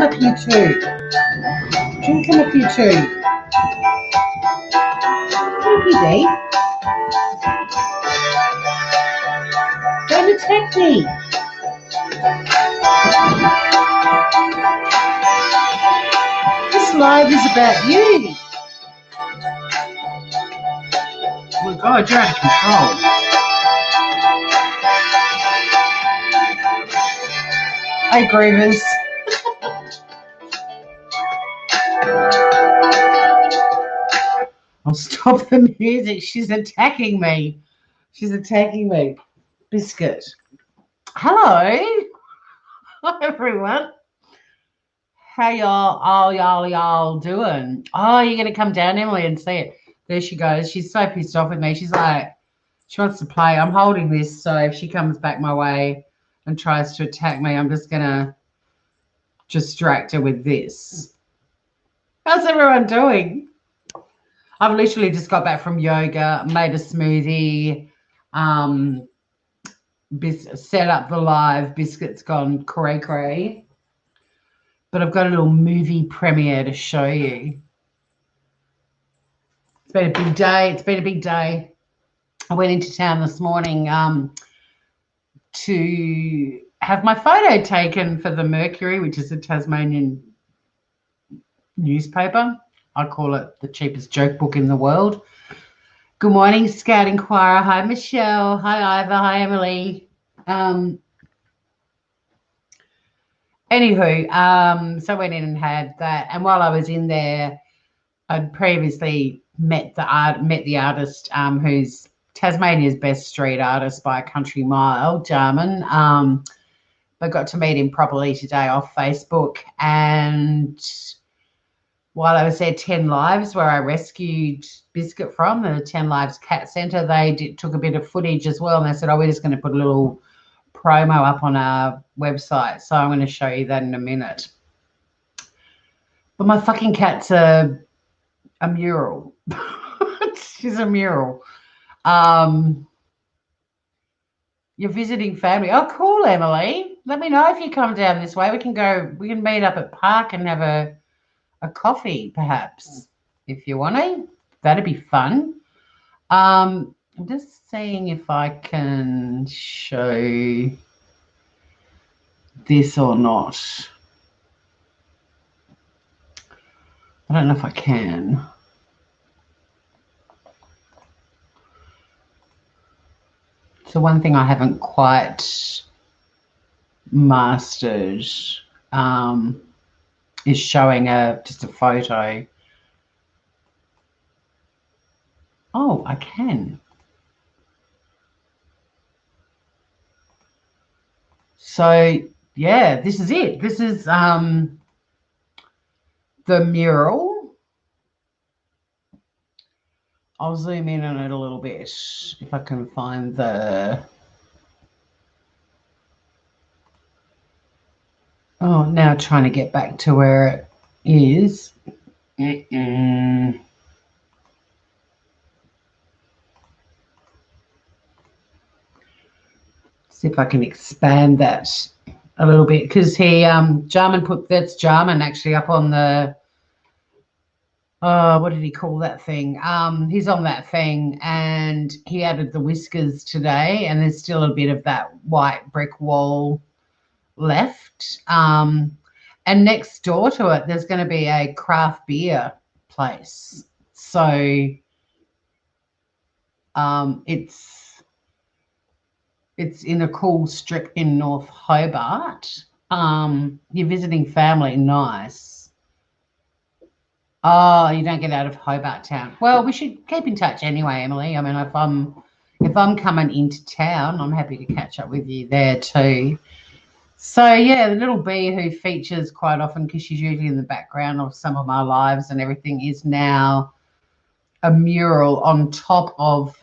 up, you two. Jim, come up, you two. Sleepy day. Don't attack me. This live is about you. Oh my God, you're out of control. Hey, Groovers. I'll stop the music. She's attacking me. She's attacking me. Biscuit. Hello. Hi, everyone. How y'all doing? Oh, you're going to come down, Emily, and see it. There she goes. She's so pissed off with me. She's like, she wants to play. I'm holding this, so if she comes back my way and tries to attack me, I'm just going to distract her with this. How's everyone doing? I've literally just got back from yoga, made a smoothie, set up the live. Biscuit's gone cray-cray. But I've got a little movie premiere to show you. It's been a big day. It's been a big day. I went into town this morning to have my photo taken for the Mercury, which is a Tasmanian newspaper. I call it the cheapest joke book in the world. Good morning, Scout Inquirer. Hi, Michelle. Hi, Ivor. Hi, Emily. Anywho, so I went in and had that. And while I was in there, I'd previously met the artist who's Tasmania's best street artist by a country mile, Jarman. I got to meet him properly today off Facebook. And while I was there, 10 Lives, where I rescued Biscuit from, the 10 Lives Cat Centre, they took a bit of footage as well. And they said, oh, we're just going to put a little promo up on our website. So I'm going to show you that in a minute. But my fucking cat's a mural. She's a mural. You're visiting family. Oh, cool, Emily. Let me know if you come down this way. We can meet up at Park and have a coffee, perhaps, if you want to. That'd be fun. I'm just seeing if I can show this or not. I don't know if I can. So one thing I haven't quite mastered is showing just a photo. Oh, I can. So yeah, this is it. This is the mural. I'll zoom in on it a little bit if I can find the. Oh, now trying to get back to where it is. See if I can expand that a little bit, because he Jarman put, that's Jarman actually up on the what did he call that thing? He's on that thing, and he added the whiskers today, and there's still a bit of that white brick wall left. And next door to it, there's going to be a craft beer place. So it's in a cool strip in North Hobart. You're visiting family, nice. Oh, you don't get out of Hobart Town. Well, we should keep in touch anyway, Emily. I mean, if I'm coming into town, I'm happy to catch up with you there too. So yeah, the little bee who features quite often, because she's usually in the background of some of my lives and everything, is now a mural on top of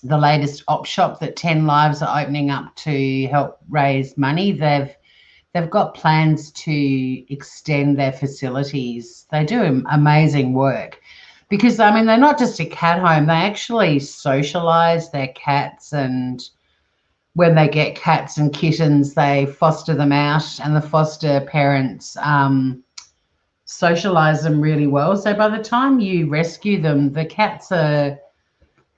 the latest op shop that 10 Lives are opening up to help raise money. They've got plans to extend their facilities. They do amazing work, because I mean, they're not just a cat home, they actually socialize their cats and when they get cats and kittens, they foster them out, and the foster parents socialize them really well. So by the time you rescue them, the cats are,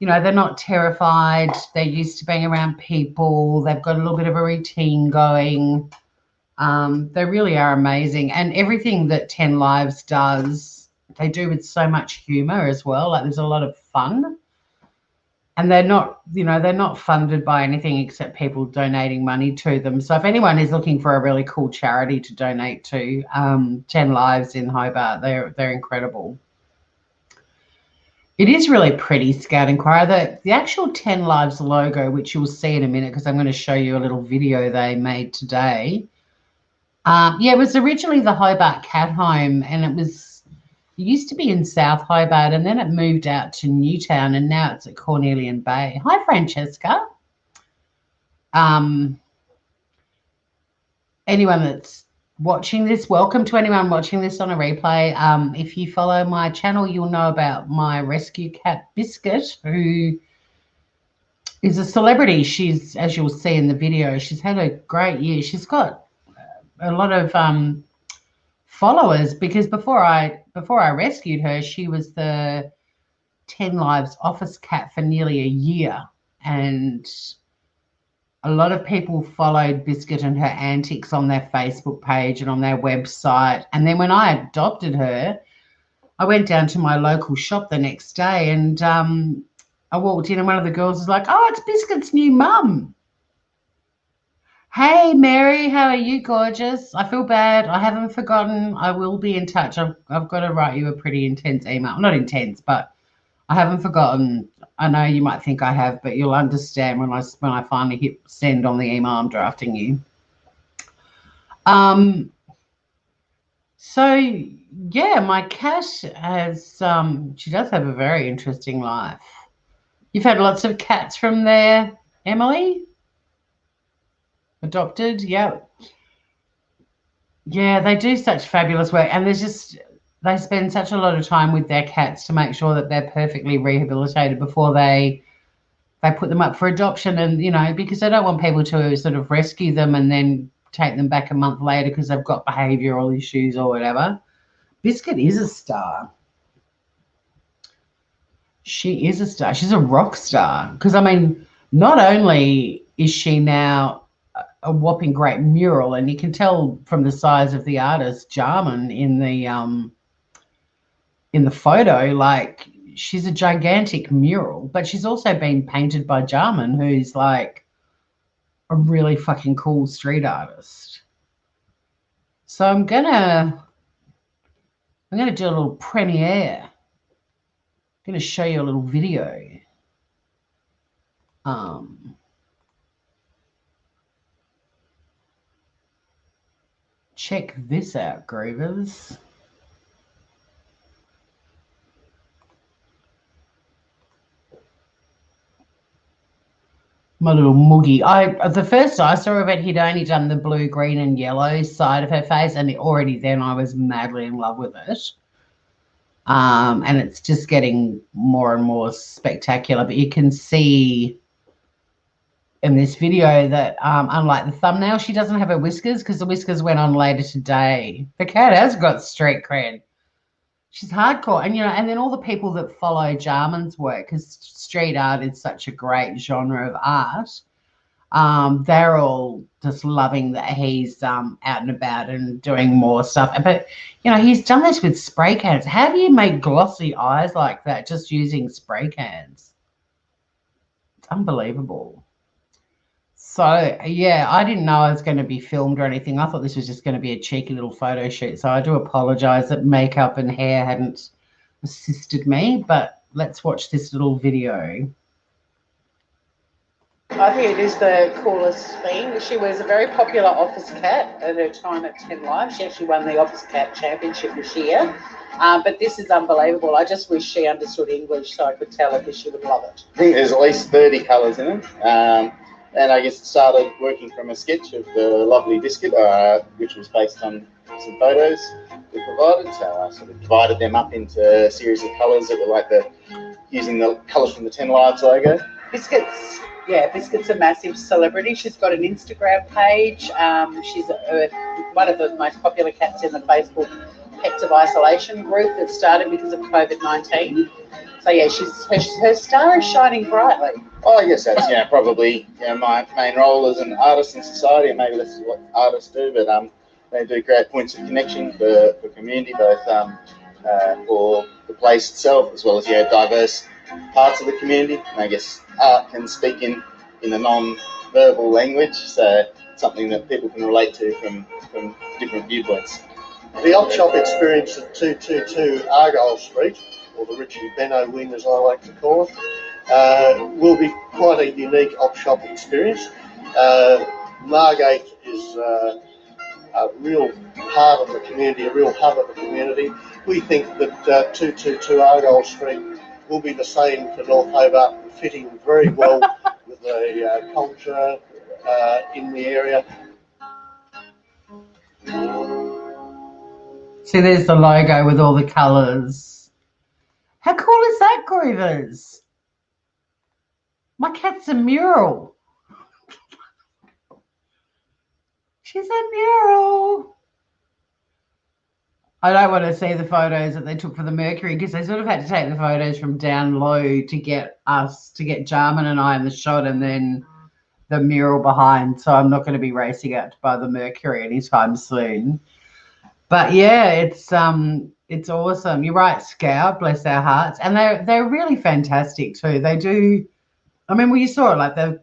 you know, they're not terrified. They're used to being around people. They've got a little bit of a routine going. They really are amazing. And everything that 10 Lives does, they do with so much humor as well. Like, there's a lot of fun. And they're not, you know, they're not funded by anything except people donating money to them. So if anyone is looking for a really cool charity to donate to, 10 Lives in Hobart, they're incredible. It is really pretty, Scout Inquirer. The actual 10 Lives logo, which you'll see in a minute because I'm going to show you a little video they made today. Yeah, it was originally the Hobart Cat Home, and it used to be in South Hobart, and then it moved out to Newtown, and now it's at Cornelian Bay. Hi, Francesca. Anyone that's watching this, welcome to anyone watching this on a replay. If you follow my channel, you'll know about my rescue cat, Biscuit, who is a celebrity. She's, as you'll see in the video, she's had a great year. She's got a lot of followers, because before I rescued her, she was the 10 Lives office cat for nearly a year, and a lot of people followed Biscuit and her antics on their Facebook page and on their website. And then when I adopted her, I went down to my local shop the next day, and I walked in and one of the girls was like, "Oh, it's Biscuit's new mum." Hey, Mary, how are you, gorgeous? I feel bad. I haven't forgotten. I will be in touch. I've got to write you a pretty intense email. Not intense, but I haven't forgotten. I know you might think I have, but you'll understand when I finally hit send on the email I'm drafting you. So yeah, my cat has she does have a very interesting life. You've had lots of cats from there, Emily? Adopted? Yeah. Yeah, they do such fabulous work, and they spend such a lot of time with their cats to make sure that they're perfectly rehabilitated before they put them up for adoption. And, you know, because they don't want people to sort of rescue them and then take them back a month later because they've got behavioural issues or whatever. Biscuit is a star. She is a star. She's a rock star. Because, I mean, not only is she now a whopping great mural, and you can tell from the size of the artist, Jarman, in the photo, like, she's a gigantic mural, but she's also been painted by Jarman, who's like a really fucking cool street artist. So I'm gonna do a little premiere. I'm gonna show you a little video. Check this out, Groovers. My little Moogie. The first I saw of it, he'd only done the blue, green, and yellow side of her face, and already then I was madly in love with it. And it's just getting more and more spectacular. But you can see in this video that unlike the thumbnail, she doesn't have her whiskers, because the whiskers went on later today. The cat has got street cred. She's hardcore. And, you know, and then all the people that follow Jarman's work, because street art is such a great genre of art, they're all just loving that he's out and about and doing more stuff. But, you know, he's done this with spray cans. How do you make glossy eyes like that just using spray cans? It's unbelievable. So, yeah, I didn't know I was going to be filmed or anything. I thought this was just going to be a cheeky little photo shoot. So I do apologise that makeup and hair hadn't assisted me. But let's watch this little video. I think it is the coolest thing. She was a very popular office cat at her time at 10 Lives. She actually won the office cat championship this year. But this is unbelievable. I just wish she understood English so I could tell her, because she would love it. I think there's at least 30 colours in it. And I guess it started working from a sketch of the lovely Biscuit, which was based on some photos we provided. So I sort of divided them up into a series of colours that were like using the colours from the 10 Lives logo. Biscuit's Yeah, Biscuit's a massive celebrity. She's got an Instagram page. She's one of the most popular cats in the Facebook Pets of Isolation group that started because of COVID-19. So yeah, her star is shining brightly. Oh, I guess that's probably my main role as an artist in society, and maybe that's what artists do. But they do create points of connection for community, both for the place itself as well as diverse parts of the community. And I guess art can speak in a non-verbal language, so it's something that people can relate to from different viewpoints. The op shop experience at 222 Argyle Street, or the Richie Benno wing as I like to call it, will be quite a unique op shop experience. Margate is a real part of the community, a real hub of the community. We think that 222 Argyle Street will be the same for North Hobart, fitting very well with the culture in the area. See, there's the logo with all the colours. How cool is that, Groovers? My cat's a mural. She's a mural. I don't want to see the photos that they took for the Mercury because they sort of had to take the photos from down low to get Jarman and I in the shot, and then the mural behind. So I'm not going to be racing out to buy the Mercury anytime soon. But yeah, it's awesome. You're right, Scout, bless their hearts. And they're really fantastic too. They do, I mean, well, you saw it, like the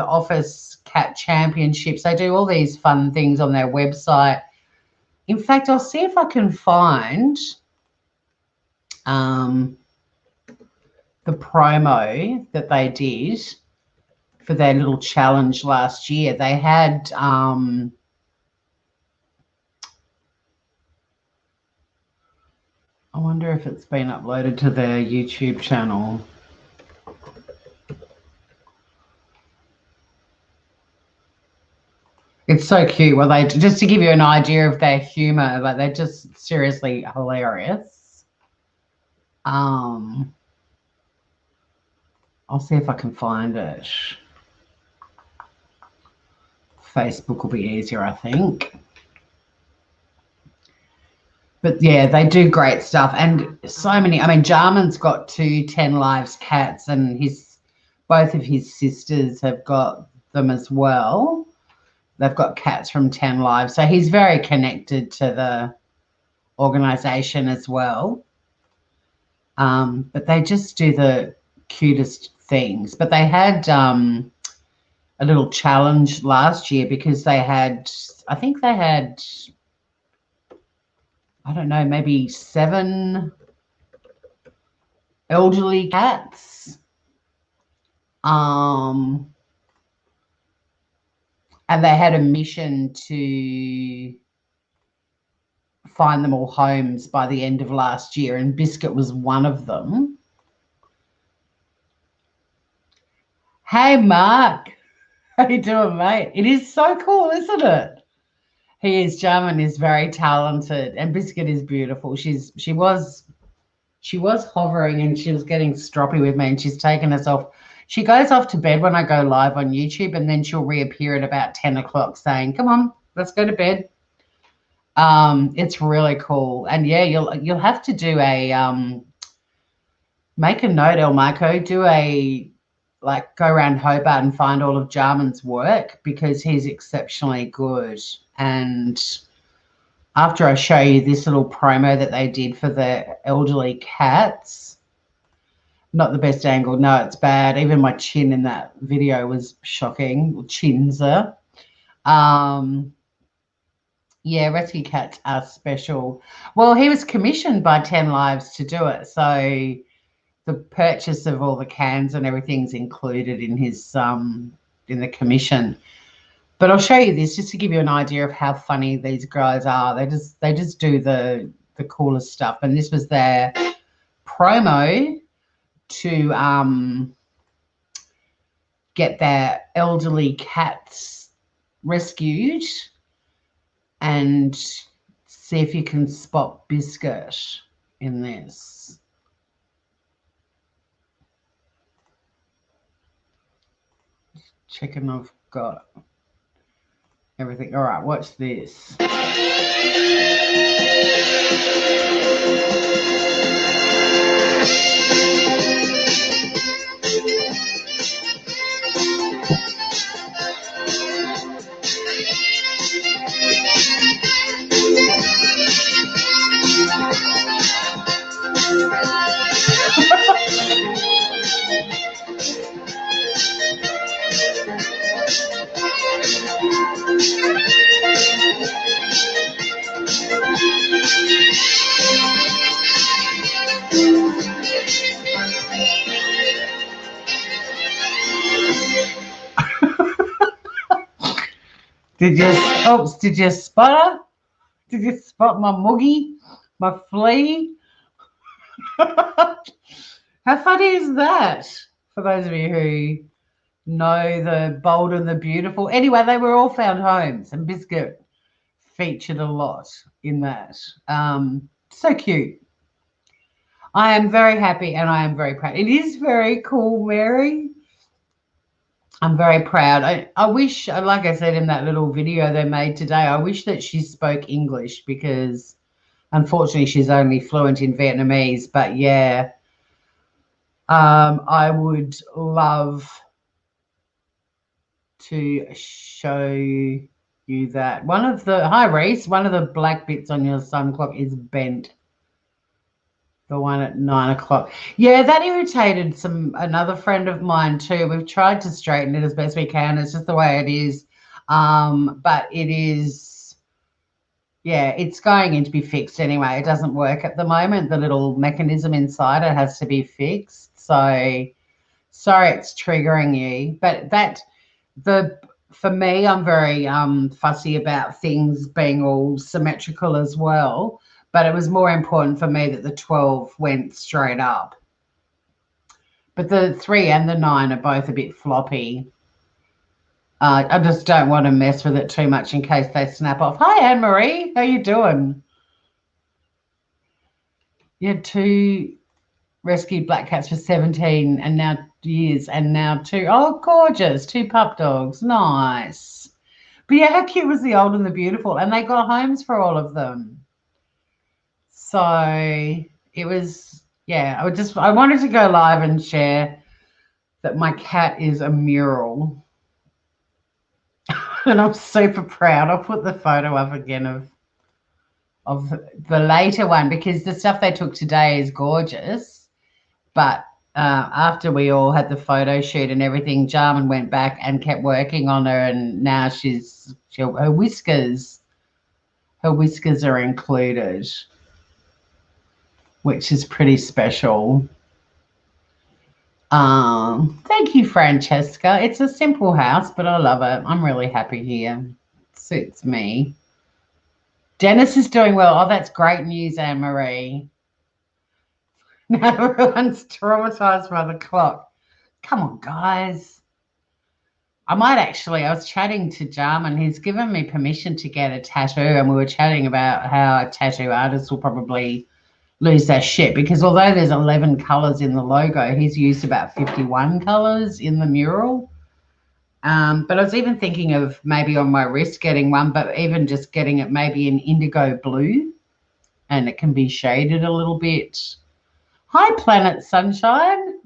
Office Cat Championships. They do all these fun things on their website. In fact, I'll see if I can find the promo that they did for their little challenge last year. They had I wonder if it's been uploaded to their YouTube channel. It's so cute. Well, they just to give you an idea of their humor, like they're just seriously hilarious. I'll see if I can find it. Facebook will be easier, I think. But yeah, they do great stuff, and so many. I mean, Jarman's got 2 10 Lives cats, and both of his sisters have got them as well. They've got cats from 10 Lives, so he's very connected to the organisation as well. But they just do the cutest things. But they had a little challenge last year because they had, I think they had, I don't know, maybe 7 elderly cats. And they had a mission to find them all homes by the end of last year, and Biscuit was one of them. Hey, Mark. How you doing, mate? It is so cool, isn't it? Jarman is very talented, and Biscuit is beautiful. She was hovering and she was getting stroppy with me, and she's taken us off. She goes off to bed when I go live on YouTube, and then she'll reappear at about 10 o'clock saying, come on, let's go to bed. It's really cool. And yeah, you'll have to do a make a note, El Marco, do go around Hobart and find all of Jarman's work, because he's exceptionally good. And after I show you this little promo that they did for the elderly cats, not the best angle. No, it's bad. Even my chin in that video was shocking. Chinzer. Yeah, rescue cats are special. Well, he was commissioned by 10 Lives to do it. So the purchase of all the cans and everything's included in his in the commission. But I'll show you this just to give you an idea of how funny these guys are. They just do the coolest stuff. And this was their promo to get their elderly cats rescued, and see if you can spot Biscuit in this. checking I've got everything. All right, watch this. Did you spot her? Did you spot my muggy? My flea? How funny is that? For those of you who know the Bold and the Beautiful. Anyway, they were all found homes, and Biscuit featured a lot in that. So cute. I am very happy and I am very proud. It is very cool, Mary. I'm very proud. I wish, like I said in that little video they made today, I wish that she spoke English because unfortunately she's only fluent in Vietnamese. But yeah, I would love to show you that. Hi Reese, one of the black bits on your sun clock is bent. The one at 9 o'clock. Yeah, that irritated another friend of mine too. We've tried to straighten it as best we can. It's just the way it is. But it is, yeah, it's going in to be fixed anyway. It doesn't work at the moment. The little mechanism inside it has to be fixed. So sorry it's triggering you. But for me, I'm very fussy about things being all symmetrical as well. But it was more important for me that the 12 went straight up. But the 3 and the 9 are both a bit floppy. I just don't want to mess with it too much in case they snap off. Hi, Anne-Marie. How you doing? You had 2 rescued black cats for 17 and now years and now 2. Oh, gorgeous. 2 pup dogs. Nice. But yeah, how cute was the Old and the Beautiful? And they got homes for all of them. So it was, yeah, I wanted to go live and share that my cat is a mural. And I'm super proud. I'll put the photo up again of the later one because the stuff they took today is gorgeous. But after we all had the photo shoot and everything, Jarman went back and kept working on her, and now her whiskers are included, which is pretty special. Thank you, Francesca. It's a simple house, but I love it. I'm really happy here. It suits me. Dennis is doing well. Oh, that's great news, Anne-Marie. Now everyone's traumatized by the clock. Come on, guys. I was chatting to Jarman. He's given me permission to get a tattoo, and we were chatting about how tattoo artists will probably lose their shit because although there's 11 colors in the logo, he's used about 51 colors in the mural. But I was even thinking of maybe on my wrist getting one, but even just getting it maybe in indigo blue, and it can be shaded a little bit. Hi, Planet Sunshine.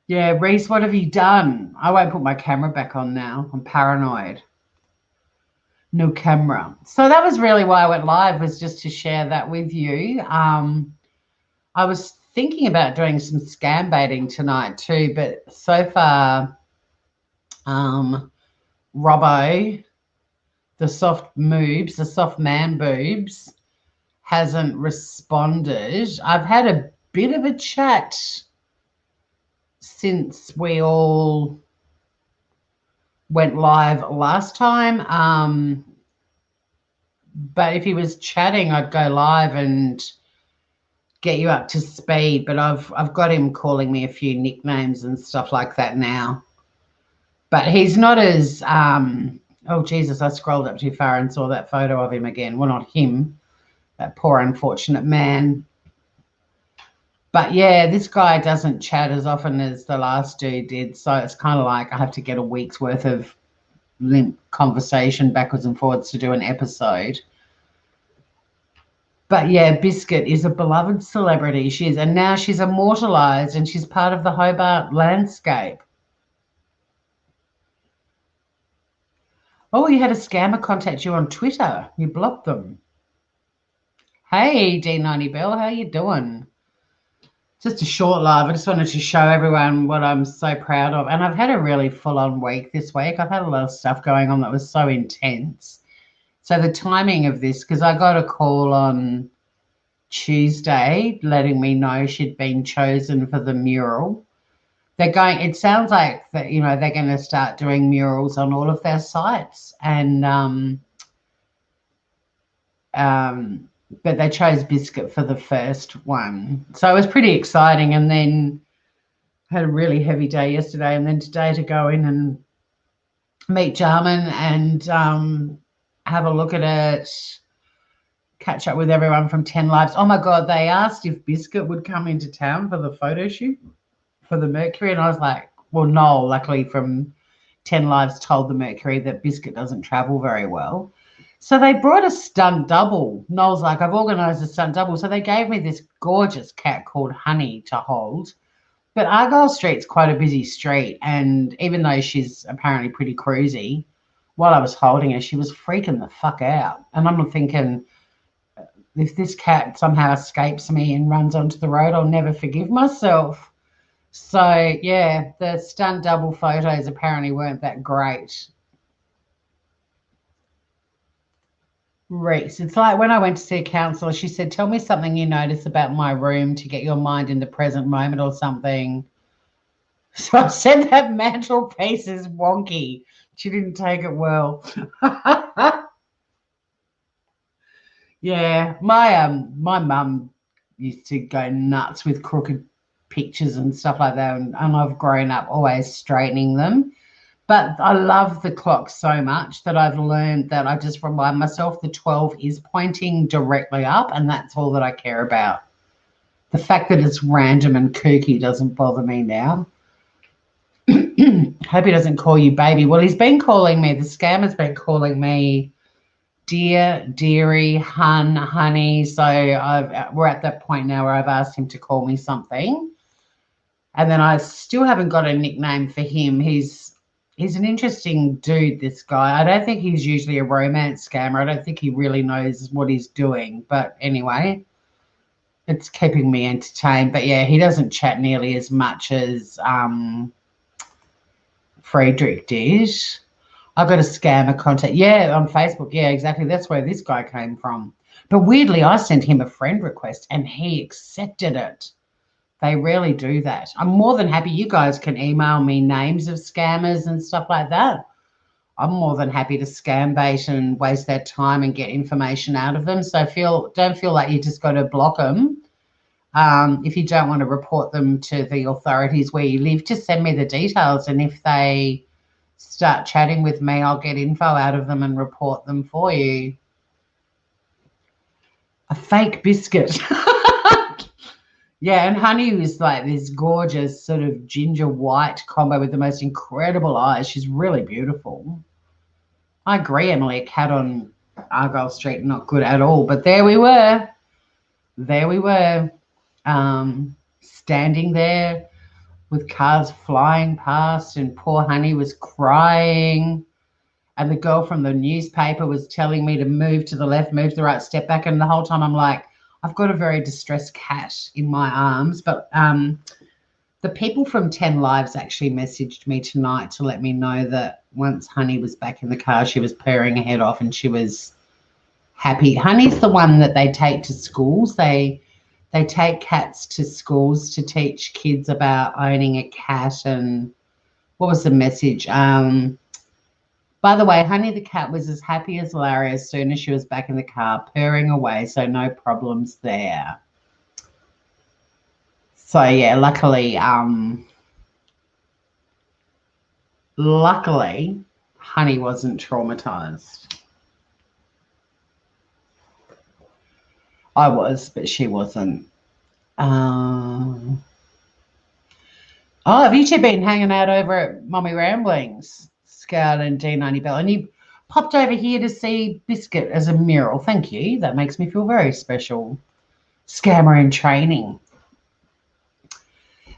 Yeah, Reese, what have you done? I won't put my camera back on now. I'm paranoid. No camera. So that was really why I went live, was just to share that with you. I was thinking about doing some scam baiting tonight too, but so far, Robbo, the soft man boobs, hasn't responded. I've had a bit of a chat since we all went live last time, but if he was chatting, I'd go live and get you up to speed. But I've got him calling me a few nicknames and stuff like that now. But he's not as oh Jesus, I scrolled up too far and saw that photo of him again. Well, not him, that poor unfortunate man. But yeah, this guy doesn't chat as often as the last dude did. So it's kind of like I have to get a week's worth of limp conversation backwards and forwards to do an episode. But yeah, Biscuit is a beloved celebrity. She is, and now she's immortalized and she's part of the Hobart landscape. Oh, you had a scammer contact you on Twitter. You blocked them. Hey, D90 Bell, how you doing? Just a short live. I just wanted to show everyone what I'm so proud of. And I've had a really full-on week this week. I've had a lot of stuff going on that was so intense. So the timing of this, because I got a call on Tuesday letting me know she'd been chosen for the mural. It sounds like that, you know, they're going to start doing murals on all of their sites. And but they chose Biscuit for the first one. So it was pretty exciting. And then had a really heavy day yesterday, and then today to go in and meet Jarman and have a look at it, catch up with everyone from 10 Lives. Oh my God, they asked if Biscuit would come into town for the photo shoot for the Mercury. And I was like, well, Noel, luckily from 10 Lives, told the Mercury that Biscuit doesn't travel very well. So they brought a stunt double. Noel's like, I've organised a stunt double. So they gave me this gorgeous cat called Honey to hold. But Argyle Street's quite a busy street. And even though she's apparently pretty cruisy, while I was holding her, she was freaking the fuck out. And I'm thinking, if this cat somehow escapes me and runs onto the road, I'll never forgive myself. So, yeah, the stunt double photos apparently weren't that great. Reese, it's like when I went to see a counsellor, she said, tell me something you notice about my room to get your mind in the present moment or something. So I said that mantelpiece is wonky. She didn't take it well. Yeah, my mum used to go nuts with crooked pictures and stuff like that, and I've grown up always straightening them. But I love the clock so much that I've learned that I just remind myself the 12 is pointing directly up, and that's all that I care about. The fact that it's random and kooky doesn't bother me now. Hope he doesn't call you baby. Well, he's been calling me, the scammer's been calling me dear, dearie, hun, honey. So we're at that point now where I've asked him to call me something. And then I still haven't got a nickname for him. He's an interesting dude, this guy. I don't think he's usually a romance scammer. I don't think he really knows what he's doing. But anyway, it's keeping me entertained. But yeah, he doesn't chat nearly as much as Friedrich did. I got a scammer contact. Yeah, on Facebook. Yeah, exactly. That's where this guy came from. But weirdly, I sent him a friend request and he accepted it. They rarely do that. I'm more than happy. You guys can email me names of scammers and stuff like that. I'm more than happy to scam bait and waste their time and get information out of them. So don't feel like you just got to block them. If you don't want to report them to the authorities where you live, just send me the details. And if they start chatting with me, I'll get info out of them and report them for you. A fake biscuit. Yeah, and Honey was like this gorgeous sort of ginger white combo with the most incredible eyes. She's really beautiful. I agree, Emily, a cat on Argyle Street, not good at all. But there we were. Standing there with cars flying past, and poor Honey was crying. And the girl from the newspaper was telling me to move to the left, move to the right, step back. And the whole time I'm like, I've got a very distressed cat in my arms. But the people from 10 Lives actually messaged me tonight to let me know that once Honey was back in the car, she was purring her head off and she was happy. Honey's the one that they take to schools. They take cats to schools to teach kids about owning a cat. And what was the message? By the way, Honey the cat was as happy as Larry as soon as she was back in the car, purring away, so no problems there. So yeah, luckily Honey wasn't traumatized. I was, but she wasn't. Oh, have you two been hanging out over at Mommy Ramblings, Scout and D90 Bell? And you popped over here to see Biscuit as a mural. Thank you. That makes me feel very special. Scammer in training.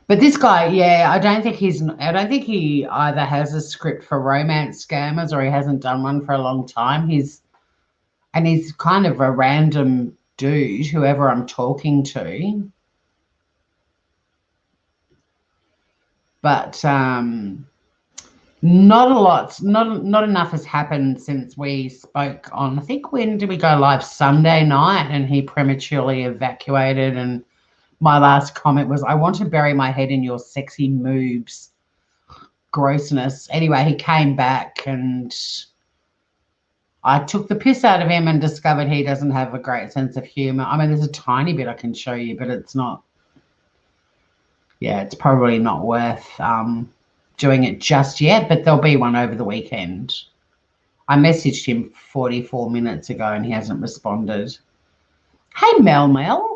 But this guy, yeah, I don't think he either has a script for romance scammers or he hasn't done one for a long time. He's kind of a random dude, whoever I'm talking to. But not enough has happened since we spoke on, I think, when did we go live? Sunday night, and he prematurely evacuated, and my last comment was, I want to bury my head in your sexy moobs grossness. Anyway, he came back and I took the piss out of him and discovered he doesn't have a great sense of humor. I mean, there's a tiny bit I can show you, but it's not, yeah, it's probably not worth doing it just yet, but there'll be one over the weekend. I messaged him 44 minutes ago and he hasn't responded. Hey, Mel.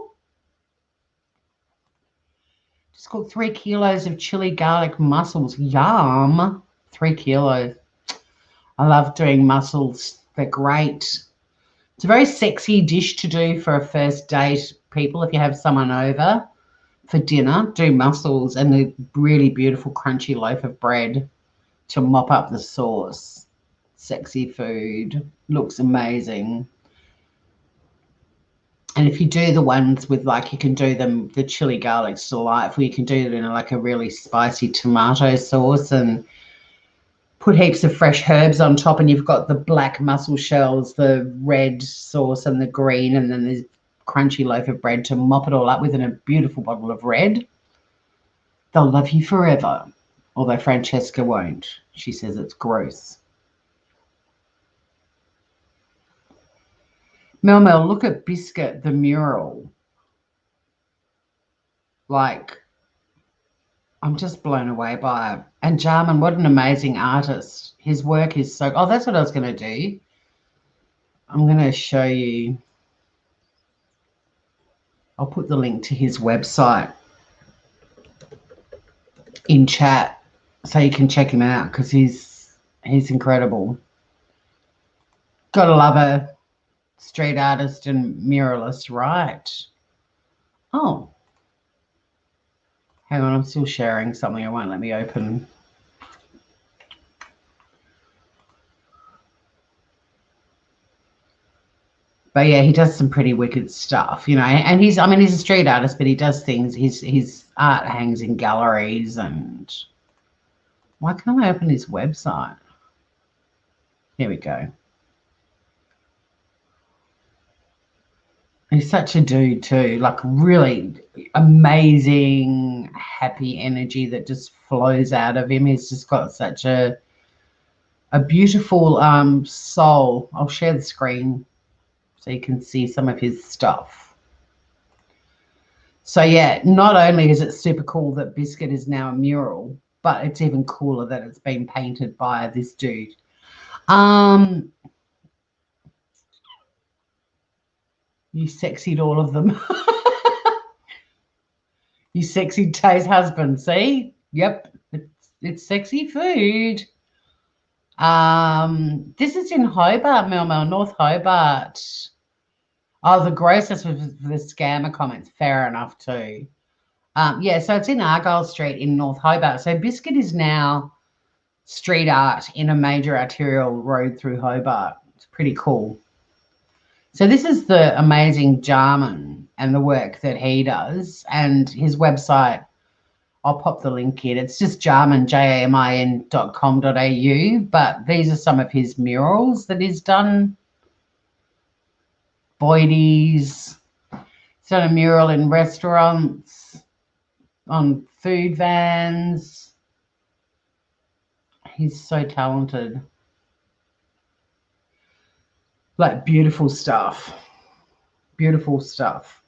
Just cooked 3 kilos of chili garlic mussels. Yum. 3 kilos. I love doing mussels. They're great. It's a very sexy dish to do for a first date, people. If you have someone over for dinner, do mussels and a really beautiful crunchy loaf of bread to mop up the sauce. Sexy food. Looks amazing. And if you do the ones with, like, you can do them, the chili garlic's delightful. You can do it in like a really spicy tomato sauce and put heaps of fresh herbs on top, and you've got the black mussel shells, the red sauce and the green, and then there's crunchy loaf of bread to mop it all up with, in a beautiful bottle of red. They'll love you forever. Although Francesca won't. She says it's gross. Mel, look at Biscuit, the mural. Like, I'm just blown away by it. And Jarman, what an amazing artist. His work is so... Oh, that's what I was going to do. I'm going to show you. I'll put the link to his website in chat so you can check him out, because he's incredible. Gotta love a street artist and muralist, right? Oh. Hang on, I'm still sharing something. It won't let me open. But yeah, he does some pretty wicked stuff, you know. And he's a street artist, but he does things. His art hangs in galleries. And why can't I open his website? Here we go. He's such a dude too, like really amazing, happy energy that just flows out of him. He's just got such a beautiful soul. I'll share the screen so you can see some of his stuff. So yeah, not only is it super cool that Biscuit is now a mural, but it's even cooler that it's been painted by this dude. You sexied all of them. You sexied Tay's husband. See? Yep. It's sexy food. This is in Hobart, Mel, North Hobart. Oh, the grossest was the scammer comments. Fair enough too. Yeah, so it's in Argyle Street in North Hobart. So Biscuit is now street art in a major arterial road through Hobart. It's pretty cool. So this is the amazing Jarman and the work that he does, and his website, I'll pop the link in. It's just Jarman, jamin.com.au, but these are some of his murals that he's done. Boydie's. He's done a mural in restaurants, on food vans. He's so talented. Like, beautiful stuff. Beautiful stuff.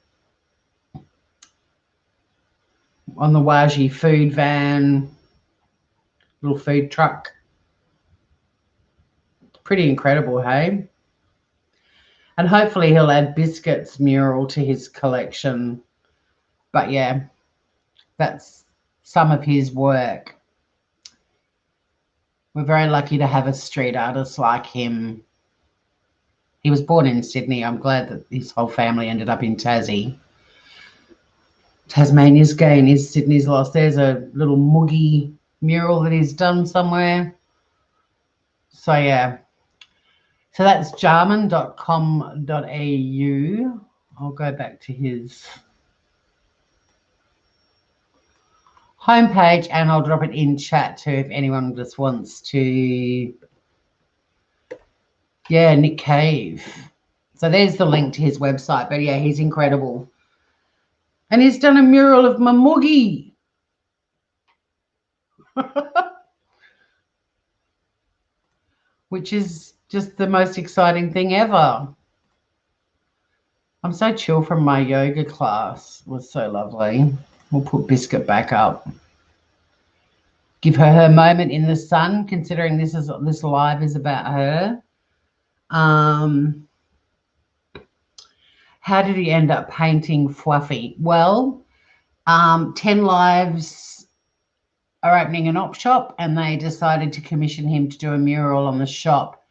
On the Waji food van, little food truck. Pretty incredible, hey? And hopefully he'll add Biscuit's mural to his collection. But yeah, that's some of his work. We're very lucky to have a street artist like him. He was born in Sydney. I'm glad that his whole family ended up in Tassie. Tasmania's gain is Sydney's loss. There's a little muggy mural that he's done somewhere. So, yeah. So that's jarman.com.au. I'll go back to his homepage and I'll drop it in chat too if anyone just wants to. Yeah, Nick Cave. So there's the link to his website. But yeah, he's incredible. And he's done a mural of Mamugi. Which is just the most exciting thing ever. I'm so chill from my yoga class. It was so lovely. We'll put Biscuit back up. Give her moment in the sun, considering this live is about her. How did he end up painting Fluffy? Well, 10 Lives are opening an op shop and they decided to commission him to do a mural on the shop.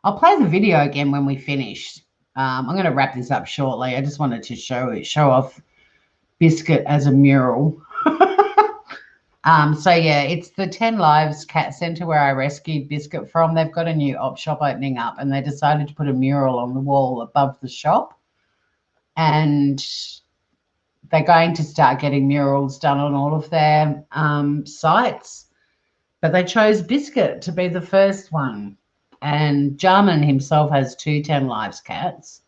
I'll play the video again when we finish. I'm going to wrap this up shortly. I just wanted to show off Biscuit as a mural. So yeah, it's the 10 Lives Cat Centre where I rescued Biscuit from. They've got a new op shop opening up and they decided to put a mural on the wall above the shop. And they're going to start getting murals done on all of their sites. But they chose Biscuit to be the first one. And Jarman himself has 2 10 Lives cats.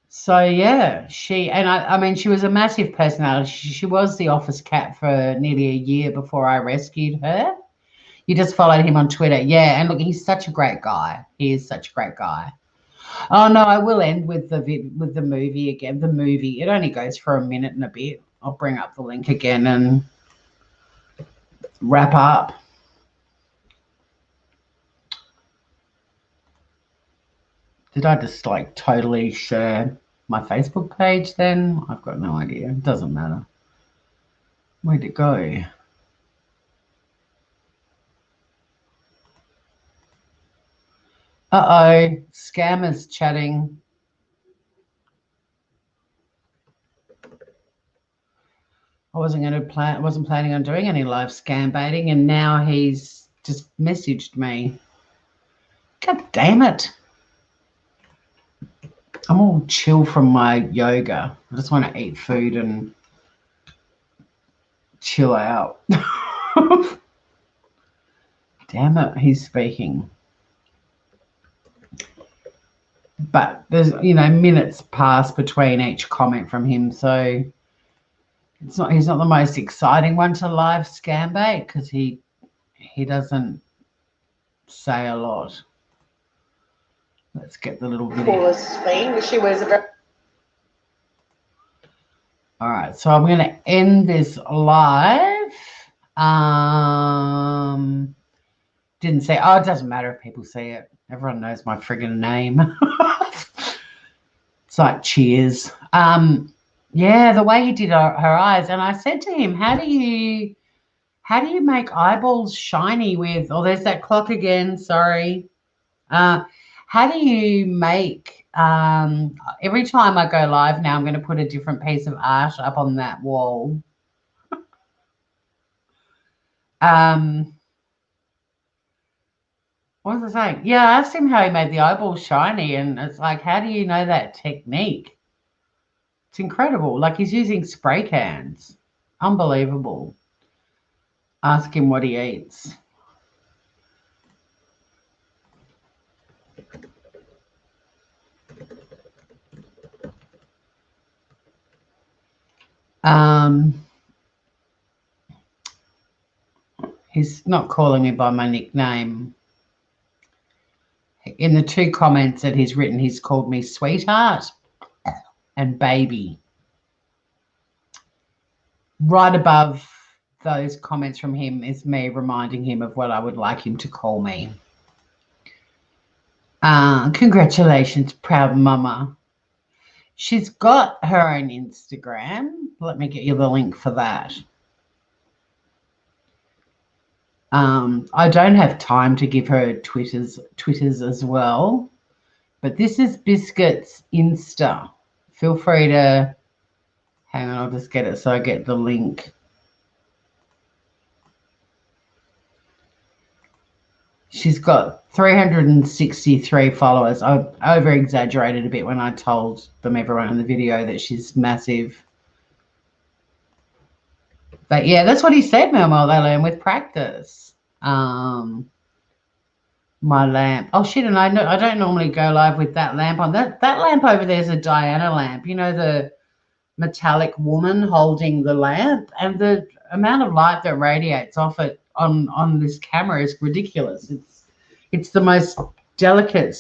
So, yeah, she was a massive personality. She was the office cat for nearly a year before I rescued her. You just followed him on Twitter. Yeah, and look, he's such a great guy. He is such a great guy. Oh, no, I will end with the movie again. The movie, it only goes for a minute and a bit. I'll bring up the link again and wrap up. Did I just like totally share my Facebook page then? I've got no idea. It doesn't matter. Where'd it go? Uh-oh, scammers chatting. I wasn't planning on doing any live scam baiting, and now he's just messaged me. God damn it. I'm all chill from my yoga. I just want to eat food and chill out. Damn it, he's speaking. But there's, minutes pass between each comment from him, so he's not the most exciting one to live scam bait because he doesn't say a lot. Let's get the little video. Coolest thing. She wears a very. All right, so I'm going to end this live. Didn't say. Oh, it doesn't matter if people see it. Everyone knows my friggin' name. It's like Cheers. Yeah, the way he did her eyes, and I said to him, "How do you make eyeballs shiny with?" Oh, there's that clock again. Sorry. How do you make, every time I go live now, I'm going to put a different piece of art up on that wall. What was I saying? Yeah, I asked him how he made the eyeballs shiny, and it's like, how do you know that technique? It's incredible. Like, he's using spray cans. Unbelievable. Ask him what he eats. He's not calling me by my nickname. In the 2 comments that he's written, he's called me sweetheart and baby. Right above those comments from him is me reminding him of what I would like him to call me. Congratulations, proud mama. She's got her own Instagram. Let me get you the link for that. I don't have time to give her Twitters as well, but this is Biscuit's Insta. Feel free to hang on, I'll just get it so I get the link. She's got 363 followers. I over exaggerated a bit when I told everyone in the video that she's massive. But yeah, that's what he said, Mel. They learn with practice. My lamp. Oh shit! And I don't normally go live with that lamp on. That lamp over there is a Diana lamp. You know, the metallic woman holding the lamp, and the amount of light that radiates off it on this camera is ridiculous. It's the most delicate,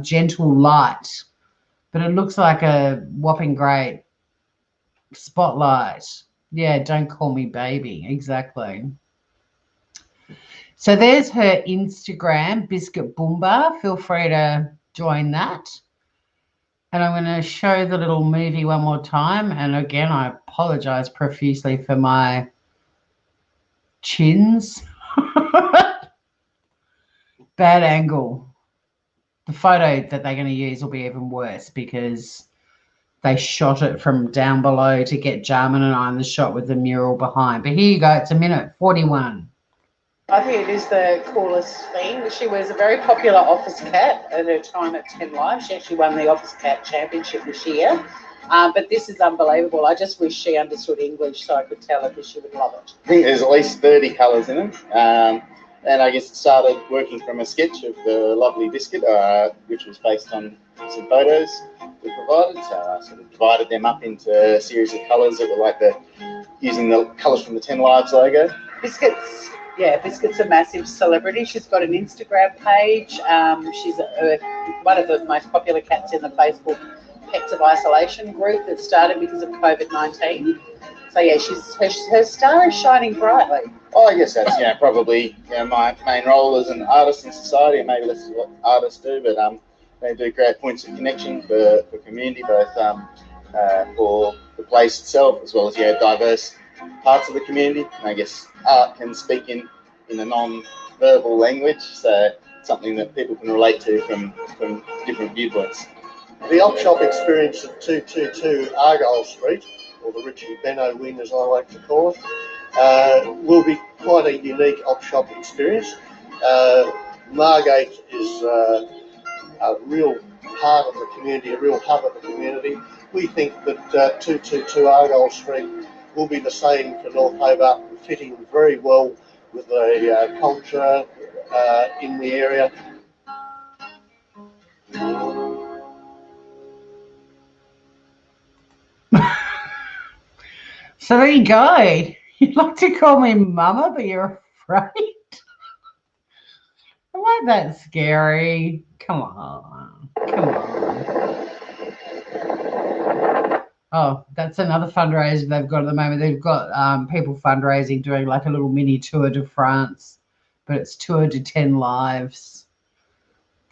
gentle light, but it looks like a whopping great spotlight. Yeah, don't call me baby. Exactly. So there's her Instagram, Biscuit Boomba. Feel free to join that. And I'm going to show the little movie one more time. And again, I apologize profusely for my chins. Bad angle. The photo that they're going to use will be even worse because they shot it from down below to get Jarman and I in the shot with the mural behind. But here you go. It's a minute 41. I think it is the coolest thing. She was a very popular office cat at her time at 10 Live. She actually won the office cat championship this year. But this is unbelievable. I just wish she understood English so I could tell her because she would love it. I think there's at least 30 colours in them. And I guess it started working from a sketch of the lovely Biscuit, which was based on some photos we provided. So I sort of divided them up into a series of colours that were like using the colours from the 10 Lives logo. Biscuit's a massive celebrity. She's got an Instagram page. She's one of the most popular cats in the Facebook Pets of Isolation group that started because of COVID-19. So yeah, her star is shining brightly. Oh, I guess that's probably my main role as an artist in society, and maybe this is what artists do. But they do create points of connection for community, both for the place itself as well as diverse parts of the community. And I guess art can speak in a non-verbal language, so it's something that people can relate to from different viewpoints. The op shop experience at 222 Argyle Street, or the Richie Benno wing as I like to call it, will be quite a unique op shop experience. Margate is a real part of the community, a real hub of the community. We think that 222 Argyle Street will be the same for North Hobart, fitting very well with the culture in the area. So there you go. You'd like to call me mama, but you're afraid? Am I that scary? Come on. Oh, that's another fundraiser they've got at the moment. They've got people fundraising, doing like a little mini Tour de France, but it's Tour de 10 Lives.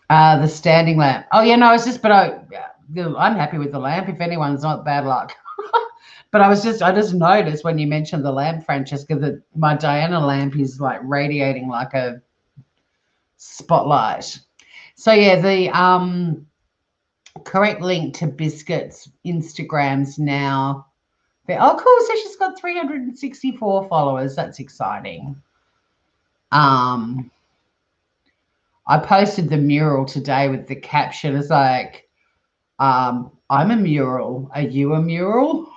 The standing lamp. Oh, yeah, no, it's just, but I'm happy with the lamp. If anyone's not, bad luck. But I just noticed when you mentioned the lamp, Francesca, that my Diana lamp is like radiating like a spotlight. So yeah, the correct link to Biscuit's Instagram's now. Oh, cool. So she's got 364 followers. That's exciting. I posted the mural today with the caption. It's like, I'm a mural. Are you a mural?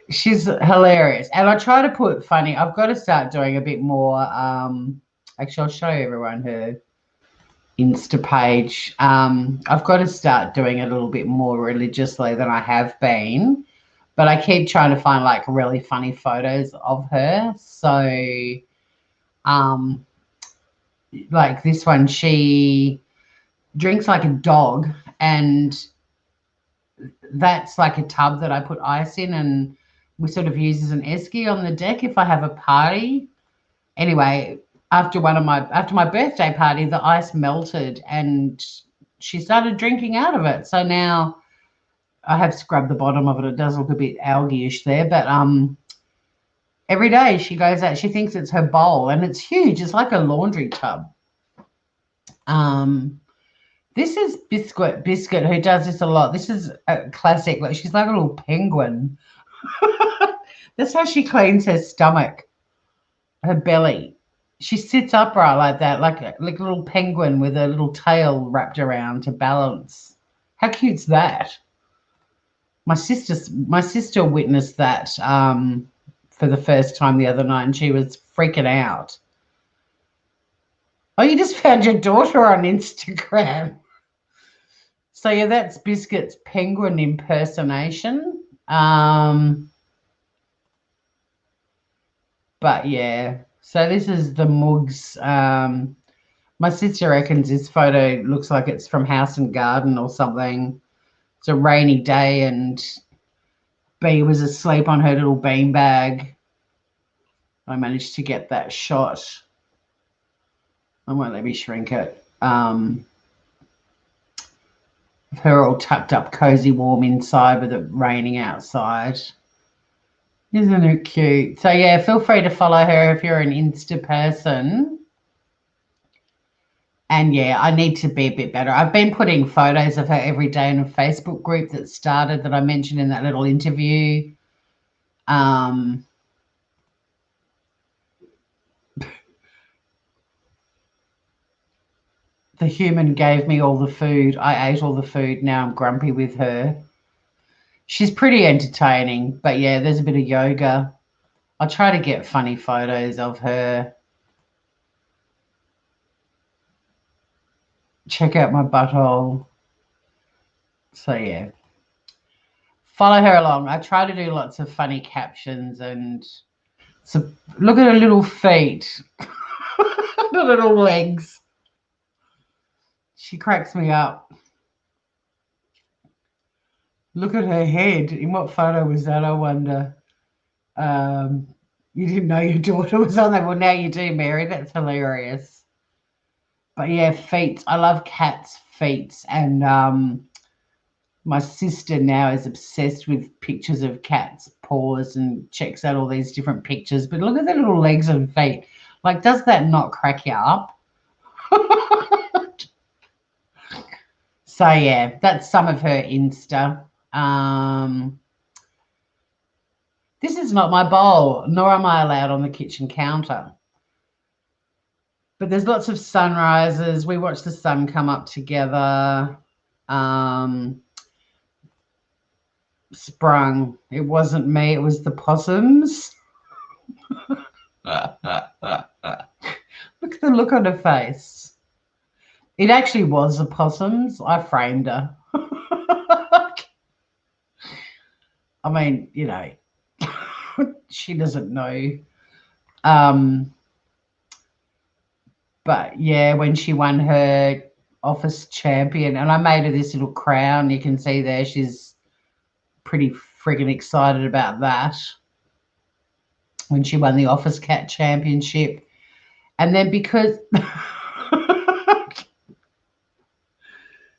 She's hilarious. And I try to put funny. I've got to start doing a bit more. Actually, I'll show everyone her Insta page. I've got to start doing it a little bit more religiously than I have been. But I keep trying to find like really funny photos of her. So, like this one, she drinks like a dog, and that's like a tub that I put ice in, and we sort of use as an esky on the deck if I have a party. Anyway, after my birthday party, the ice melted and she started drinking out of it. So now I have scrubbed the bottom of it. It does look a bit algae-ish there, but Every day she goes out, she thinks it's her bowl, and it's huge. It's like a laundry tub. This is Biscuit, who does this a lot. This is a classic. Like, she's like a little penguin. That's how she cleans her stomach, her belly. She sits upright like that, like a little penguin with a little tail wrapped around to balance. How cute's that? My sister witnessed that for the first time the other night, and she was freaking out. Oh, you just found your daughter on Instagram. So yeah, that's Biscuit's penguin impersonation. But yeah, so this is the mugs. My sister reckons this photo looks like it's from House and Garden or something. It's a rainy day and Bea was asleep on her little beanbag. I managed to get that shot. I won't let me shrink it. Her all tucked up, cozy, warm inside with it raining outside. Isn't it cute? So yeah, feel free to follow her if you're an Insta person. And yeah, I need to be a bit better. I've been putting photos of her every day in a Facebook group that started that I mentioned in that little interview. The human gave me all the food. I ate all the food. Now I'm grumpy with her. She's pretty entertaining, but yeah, there's a bit of yoga. I'll try to get funny photos of her. Check out my butthole. So yeah, follow her along. I try to do lots of funny captions, and so look at her little feet, the little legs. She cracks me up. Look at her head. In what photo was that, I wonder? You didn't know your daughter was on there. Well, now you do, Mary. That's hilarious. But yeah, feet. I love cats' feet. And my sister now is obsessed with pictures of cats' paws and checks out all these different pictures. But look at the little legs and feet. Like, does that not crack you up? So yeah, that's some of her Insta. This is not my bowl, nor am I allowed on the kitchen counter. But there's lots of sunrises. We watch the sun come up together. Sprung. It wasn't me, it was the possums. Look at the look on her face. It actually was the possums. I framed her. I mean, you know, she doesn't know. But yeah, when she won her office champion, and I made her this little crown, you can see there, she's pretty friggin' excited about that when she won the office cat championship. And then because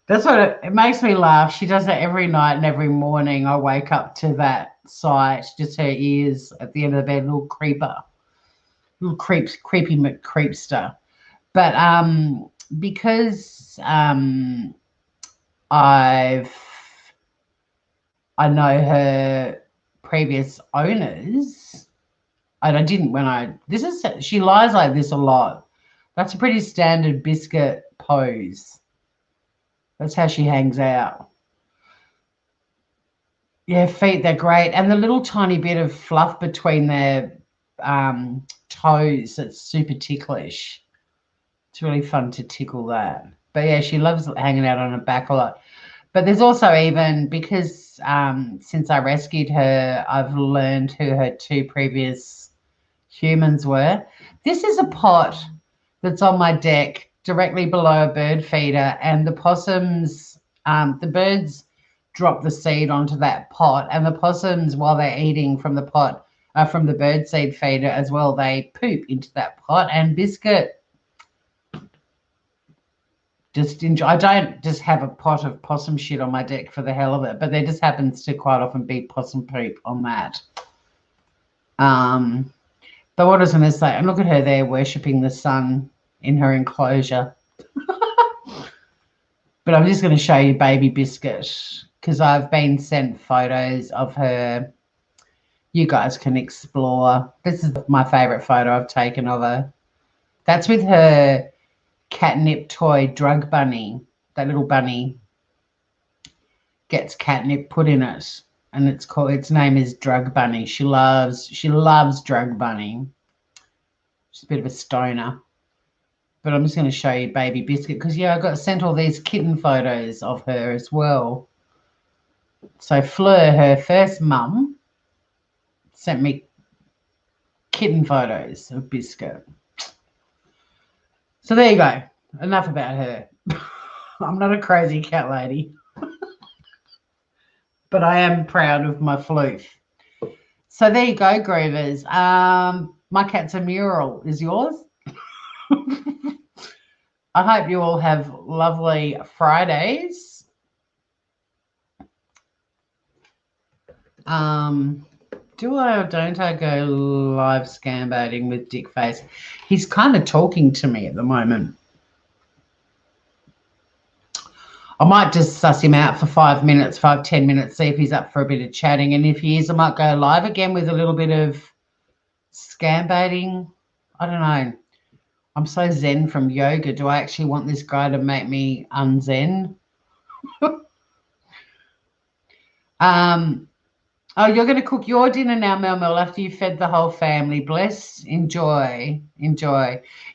that's what it makes me laugh. She does that every night and every morning. I wake up to that sight, just her ears at the end of the bed, little creeper, little creepy McCreepster. But because I know her previous owners, and I didn't when she lies like this a lot. That's a pretty standard Biscuit pose. That's how she hangs out. Yeah, feet, they're great. And the little tiny bit of fluff between their toes, that's super ticklish. It's really fun to tickle that. But yeah, she loves hanging out on her back a lot. But there's also even, because since I rescued her, I've learned who her two previous humans were. This is a pot that's on my deck directly below a bird feeder, and the possums, the birds drop the seed onto that pot, and the possums, while they're eating from the pot, from the bird seed feeder as well, they poop into that pot. And Biscuit just enjoy. I don't just have a pot of possum shit on my deck for the hell of it, but there just happens to quite often be possum poop on that. But what I was going to say, and look at her there worshipping the sun in her enclosure. But I'm just going to show you baby Biscuit because I've been sent photos of her. You guys can explore. This is my favourite photo I've taken of her. That's with her catnip toy drug bunny. That little bunny gets catnip put in it, and its name is Drug Bunny. She loves Drug Bunny. She's a bit of a stoner. But I'm just going to show you baby Biscuit because, yeah, I got sent all these kitten photos of her as well. So Fleur, her first mum, sent me kitten photos of Biscuit. So there you go. Enough about her. I'm not a crazy cat lady. But I am proud of my floof. So there you go, Groovers. My cat's a mural. Is yours? I hope you all have lovely Fridays. Do I or don't I go live scam baiting with Dick Face? He's kind of talking to me at the moment. I might just suss him out for 5 minutes, 10 minutes, see if he's up for a bit of chatting. And if he is, I might go live again with a little bit of scam baiting. I don't know. I'm so zen from yoga. Do I actually want this guy to make me unzen? Oh, you're going to cook your dinner now, Mel, after you've fed the whole family. Bless. Enjoy.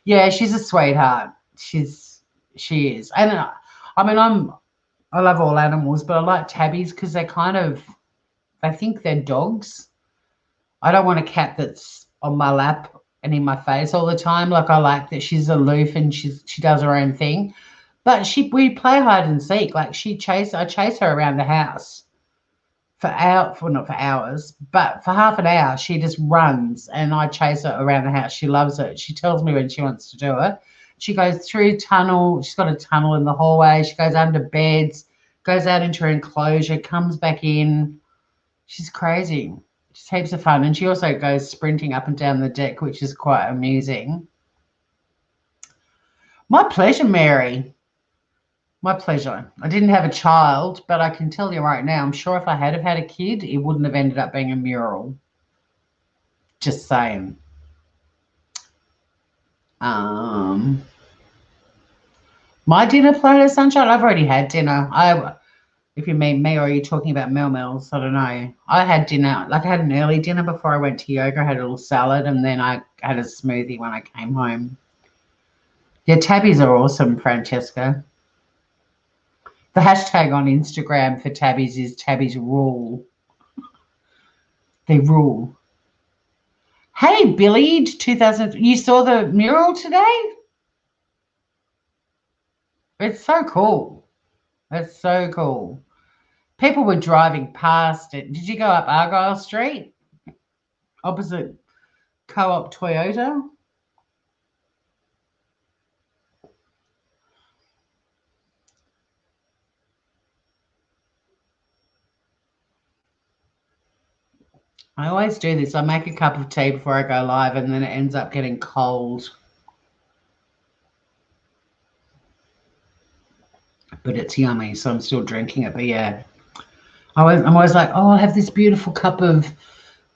Yeah, she's a sweetheart. She is. And I mean, I love all animals, but I like tabbies because they think they're dogs. I don't want a cat that's on my lap and in my face all the time. Like, I like that she's aloof and she does her own thing. But we play hide and seek. Like, I chase her around the house not for hours, but for half an hour. She just runs and I chase her around the house. She loves it. She tells me when she wants to do it. She goes through tunnel. She's got a tunnel in the hallway. She goes under beds, goes out into her enclosure, comes back in. She's crazy. Just heaps of fun. And she also goes sprinting up and down the deck, which is quite amusing. My pleasure, Mary. My pleasure. I didn't have a child, but I can tell you right now, I'm sure if I had a kid, it wouldn't have ended up being a mural. Just saying. My dinner platter, Sunshine, I've already had dinner. If you mean me or are you talking about Mel's, I don't know. I had dinner, like I had an early dinner before I went to yoga. I had a little salad and then I had a smoothie when I came home. Yeah, tabbies are awesome, Francesca. The hashtag on Instagram for tabbies is tabbies rule. They rule. Hey, Billy, 2000. You saw the mural today? It's so cool. It's so cool. People were driving past it. Did you go up Argyle Street? Opposite Co-op Toyota? I always do this. I make a cup of tea before I go live and then it ends up getting cold. But it's yummy, so I'm still drinking it. But yeah, I'm always like, oh, I'll have this beautiful cup of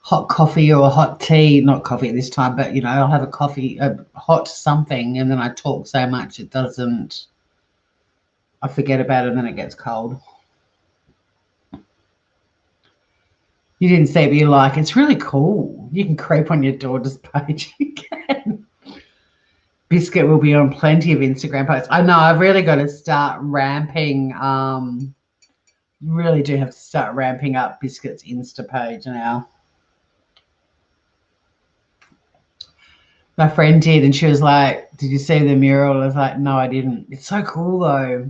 hot coffee or hot tea. Not coffee at this time, but, you know, I'll have a hot something, and then I talk so much I forget about it and then it gets cold. You didn't see it, but you like. It's really cool. You can creep on your daughter's page again. Biscuit will be on plenty of Instagram posts. I know, I've really got to start ramping. Really do have to start ramping up Biscuit's Insta page now. My friend did, and she was like, did you see the mural? I was like, no, I didn't. It's so cool, though.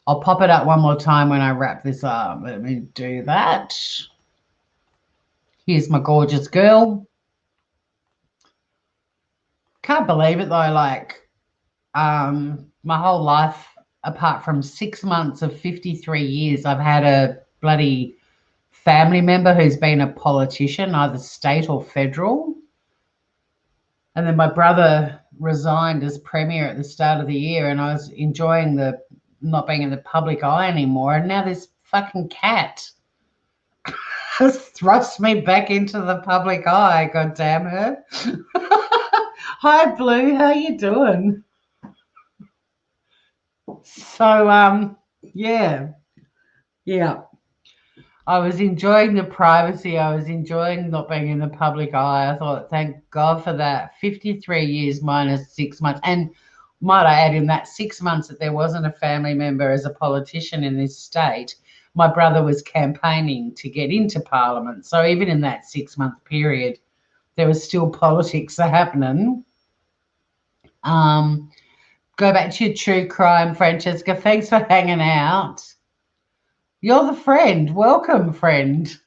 I'll pop it up one more time when I wrap this up. Let me do that. Here's my gorgeous girl. Can't believe it, though. Like, my whole life, apart from 6 months of 53 years, I've had a bloody family member who's been a politician, either state or federal. And then my brother resigned as premier at the start of the year, and I was enjoying the not being in the public eye anymore. And now this fucking cat has thrust me back into the public eye. God damn her. Hi, Blue. How you doing? So, yeah. I was enjoying the privacy. I was enjoying not being in the public eye. I thought, thank God for that. 53 years minus 6 months. And might I add, in that 6 months that there wasn't a family member as a politician in this state, my brother was campaigning to get into Parliament. So even in that 6 month period, there was still politics happening. Go back to your true crime, Francesca. Thanks for hanging out. You're the friend. Welcome, friend.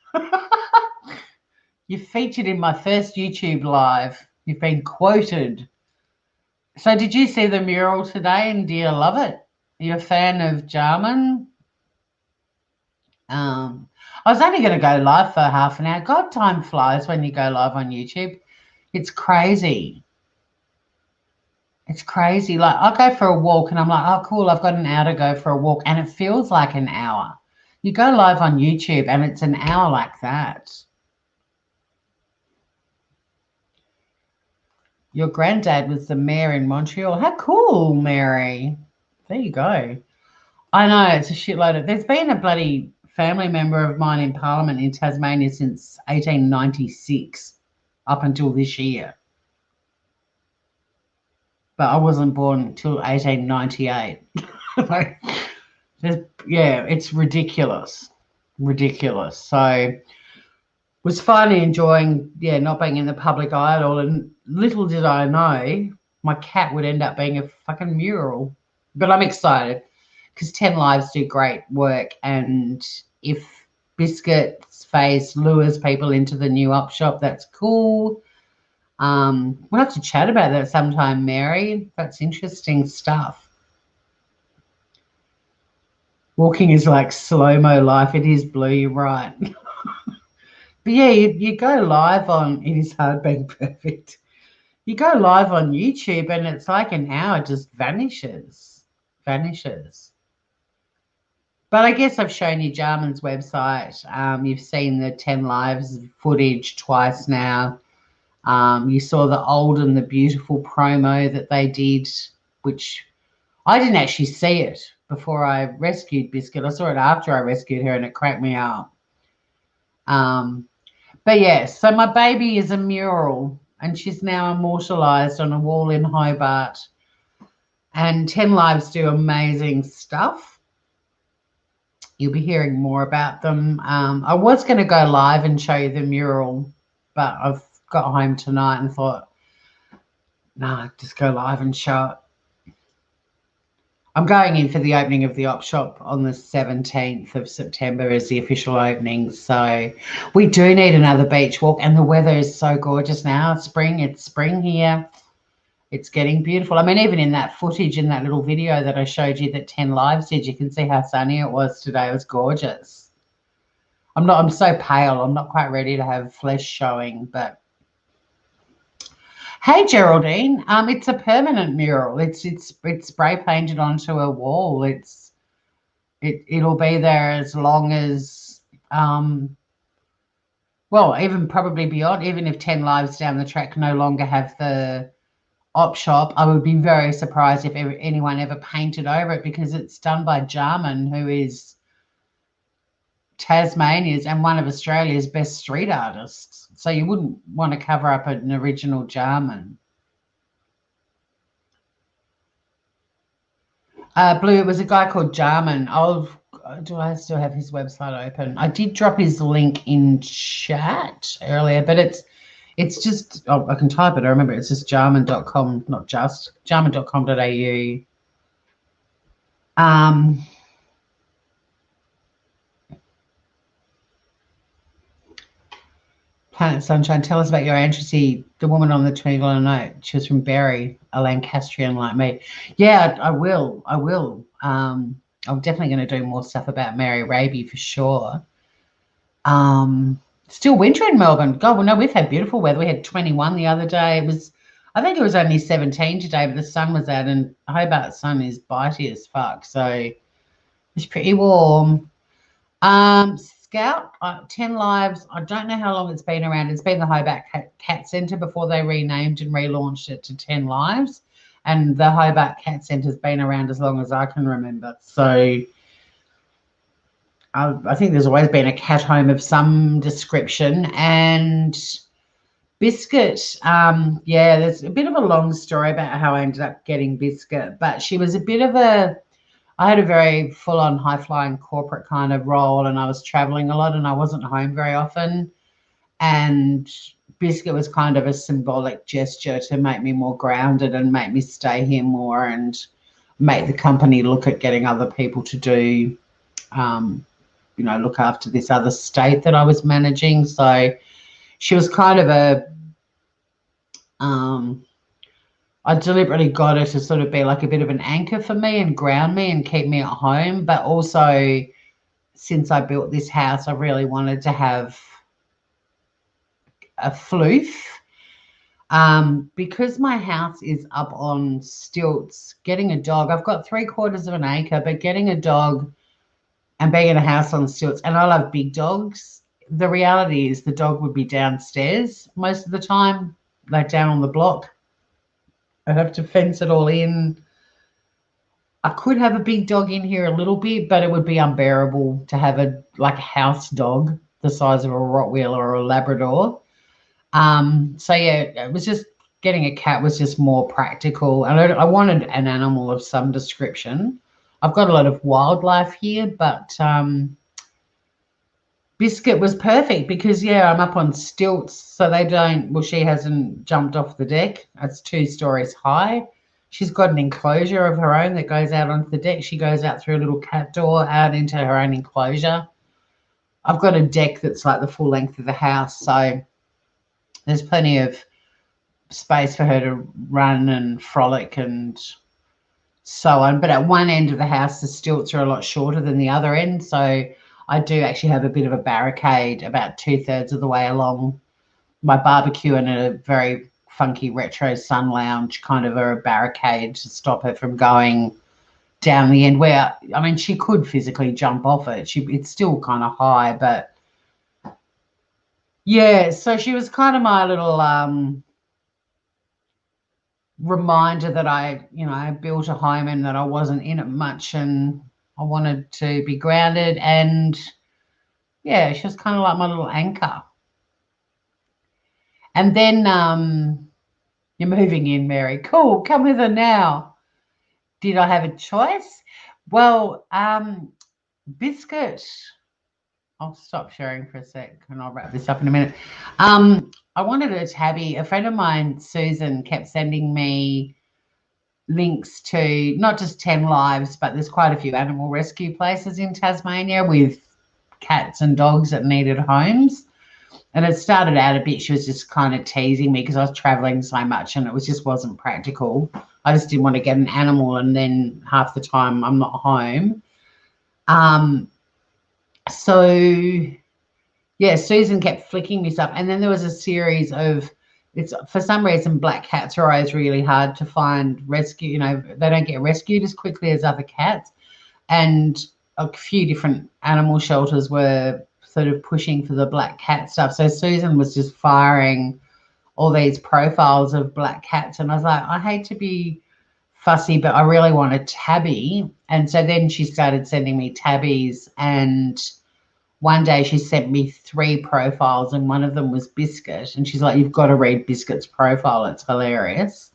You featured in my first YouTube live. You've been quoted. So did you see the mural today, and do you love it? Are you a fan of Jarman? I was only going to go live for half an hour. God, time flies when you go live on YouTube. It's crazy. It's crazy. Like, I go for a walk and I'm like, oh, cool, I've got an hour to go for a walk, and it feels like an hour. You go live on YouTube and it's an hour like that. Your granddad was the mayor in Montreal. How cool, Mary. There you go. I know, it's a shitload of... There's been a bloody family member of mine in Parliament in Tasmania since 1896 up until this year. But I wasn't born until 1898. Yeah, it's ridiculous. Ridiculous. So was finally enjoying, not being in the public eye at all. And little did I know my cat would end up being a fucking mural. But I'm excited because 10 Lives do great work. And if Biscuit's face lures people into the new op shop, that's cool. We'll have to chat about that sometime, Mary. That's interesting stuff. Walking is like slow-mo life. It is, Blue, you're right. But yeah, you go live on, it is hard being perfect. You go live on YouTube and it's like an hour just vanishes. But I guess I've shown you Jarman's website. You've seen the 10 Lives footage twice now. You saw the old and the beautiful promo that they did, which I didn't actually see it before I rescued Biscuit. I saw it after I rescued her and it cracked me up. But yeah, so my baby is a mural and she's now immortalised on a wall in Hobart. And 10 Lives do amazing stuff. You'll be hearing more about them. I was going to go live and show you the mural, but I've got home tonight and thought, no, just go live and show it. I'm going in for the opening of the op shop on the 17th of September as the official opening. So we do need another beach walk, and the weather is so gorgeous now. It's spring here. It's getting beautiful. I mean, even in that footage, in that little video that I showed you that 10 Lives did, you can see how sunny it was today. It was gorgeous. I'm so pale. I'm not quite ready to have flesh showing, but hey, Geraldine, it's a permanent mural. It's spray painted onto a wall. It'll be there as long as, well, even probably beyond. Even if 10 Lives down the track no longer have the op shop, I would be very surprised if anyone ever painted over it, because it's done by Jarman, who is Tasmania's and one of Australia's best street artists. So you wouldn't want to cover up an original Jarman. Blue, it was a guy called Jarman. Do I still have his website open? I did drop his link in chat earlier, but it's just, I can type it. I remember it's just jarman.com, not just jarman.com.au. Planet Sunshine, tell us about your ancestry. The woman on the $20 note, she was from Berry, a Lancastrian like me. Yeah, I will. I'm definitely going to do more stuff about Mary Raby for sure. Still winter in Melbourne. God, well, no, we've had beautiful weather. We had 21 the other day. I think it was only 17 today, but the sun was out, and Hobart sun is bitey as fuck. So it's pretty warm. Scout, 10 Lives. I don't know how long it's been around. It's been the Hobart Cat Centre before they renamed and relaunched it to 10 Lives. And the Hobart Cat Centre's been around as long as I can remember. So I think there's always been a cat home of some description. And Biscuit, yeah, there's a bit of a long story about how I ended up getting Biscuit, but she was a bit of I had a very full-on high-flying corporate kind of role, and I was traveling a lot and I wasn't home very often. And Biscuit was kind of a symbolic gesture to make me more grounded and make me stay here more and make the company look at getting other people to do look after this other state that I was managing. So she was kind of I deliberately got her to sort of be like a bit of an anchor for me and ground me and keep me at home. But also, since I built this house, I really wanted to have a floof. Because my house is up on stilts, getting a dog, I've got 3/4 of an acre, but getting a dog and being in a house on stilts, and I love big dogs. The reality is the dog would be downstairs most of the time, like down on the block. I'd have to fence it all in. I could have a big dog in here a little bit, but it would be unbearable to have a house dog the size of a Rottweiler or a Labrador. So yeah, it was just getting a cat was just more practical. And I wanted an animal of some description. I've got a lot of wildlife here, but Biscuit was perfect because, yeah, I'm up on stilts, so she hasn't jumped off the deck. It's 2 stories high. She's got an enclosure of her own that goes out onto the deck. She goes out through a little cat door out into her own enclosure. I've got a deck that's like the full length of the house, so there's plenty of space for her to run and frolic and so on. But at one end of the house, the stilts are a lot shorter than the other end, so I do actually have a bit of a barricade about 2/3 of the way along my barbecue, and a very funky retro sun lounge kind of a barricade to stop her from going down the end where, I mean, she could physically jump off it. It's still kind of high, but yeah, so she was kind of my little reminder that I built a home and that I wasn't in it much and I wanted to be grounded. And yeah, she was kind of like my little anchor. And then you're moving in, Mary. Cool, come with her now. Did I have a choice? Well, Biscuit. I'll stop sharing for a sec and I'll wrap this up in a minute. I wanted a tabby. A friend of mine, Susan, kept sending me links to not just 10 Lives, but there's quite a few animal rescue places in Tasmania with cats and dogs that needed homes. And it started out a bit, she was just kind of teasing me because I was traveling so much and it just wasn't practical. I just didn't want to get an animal and then half the time I'm not home. So yeah, Susan kept flicking me stuff. And then there was a series of, for some reason, black cats are always really hard to find rescue. They don't get rescued as quickly as other cats. And a few different animal shelters were sort of pushing for the black cat stuff. So Susan was just firing all these profiles of black cats. And I was like, I hate to be fussy, but I really want a tabby. And so then she started sending me tabbies, and one day she sent me 3 profiles and one of them was Biscuit. And she's like, you've got to read Biscuit's profile. It's hilarious.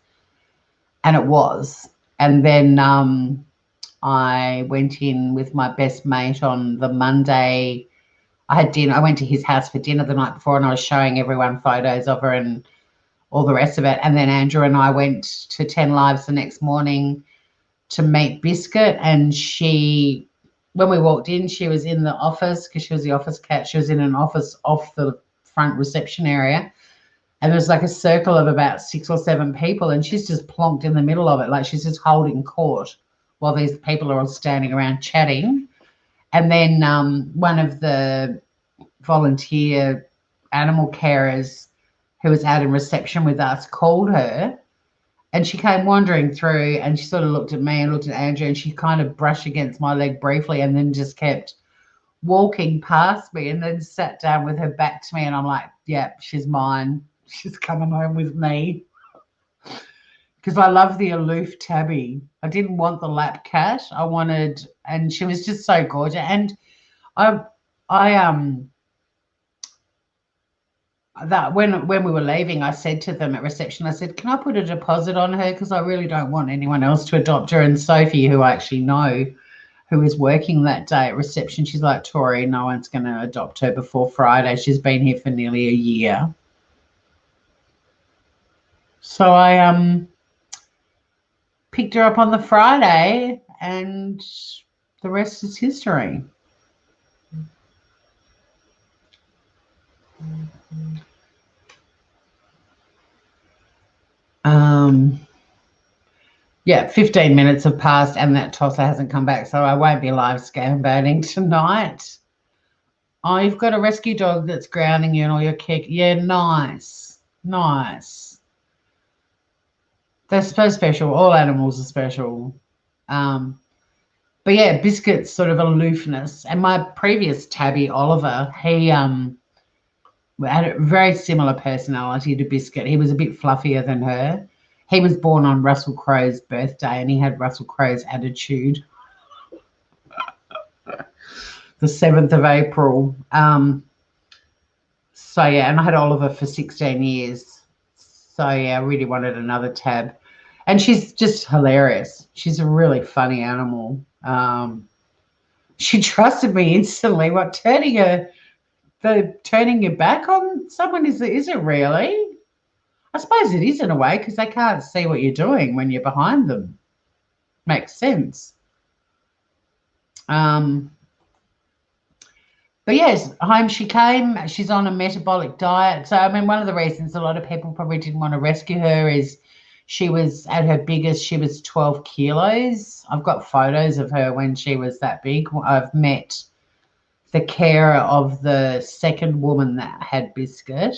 And it was. And then I went in with my best mate on the Monday. I had dinner. I went to his house for dinner the night before and I was showing everyone photos of her and all the rest of it. And then Andrew and I went to 10 Lives the next morning to meet Biscuit. And when we walked in, she was in the office because she was the office cat. She was in an office off the front reception area. And there was like a circle of about 6 or 7 people. And she's just plonked in the middle of it. Like she's just holding court while these people are all standing around chatting. And then one of the volunteer animal carers who was out in reception with us called her, and she came wandering through, and she sort of looked at me and looked at Andrew, and she kind of brushed against my leg briefly and then just kept walking past me and then sat down with her back to me, and I'm like, yeah, she's mine. She's coming home with me. Because I love the aloof tabby. I didn't want the lap cat. I wanted, and she was just so gorgeous. And that when we were leaving, I said to them at reception, I said, can I put a deposit on her? Because I really don't want anyone else to adopt her. And Sophie, who I actually know, who was working that day at reception, she's like, Tori, no one's going to adopt her before Friday. She's been here for nearly a year. So I picked her up on the Friday, and the rest is history. Yeah, 15 minutes have passed and that tosser hasn't come back, so I won't be live scam-baiting tonight. Oh, you've got a rescue dog that's grounding you and all your kick. Yeah, nice. Nice. They're so special. All animals are special. But yeah, Biscuit's sort of aloofness. And my previous tabby, Oliver, he had a very similar personality to Biscuit. He was a bit fluffier than her. He was born on Russell Crowe's birthday, and he had Russell Crowe's attitude. The 7th of April. So yeah, and I had Oliver for 16 years. So yeah, I really wanted another tab. And she's just hilarious. She's a really funny animal. She trusted me instantly. What, turning your back on someone, is it really? I suppose it is in a way, because they can't see what you're doing when you're behind them. Makes sense. But yes, home she came. She's on a metabolic diet. So, I mean, one of the reasons a lot of people probably didn't want to rescue her is she was at her biggest. She was 12 kilos. I've got photos of her when she was that big. I've met the carer of the second woman that had Biscuit.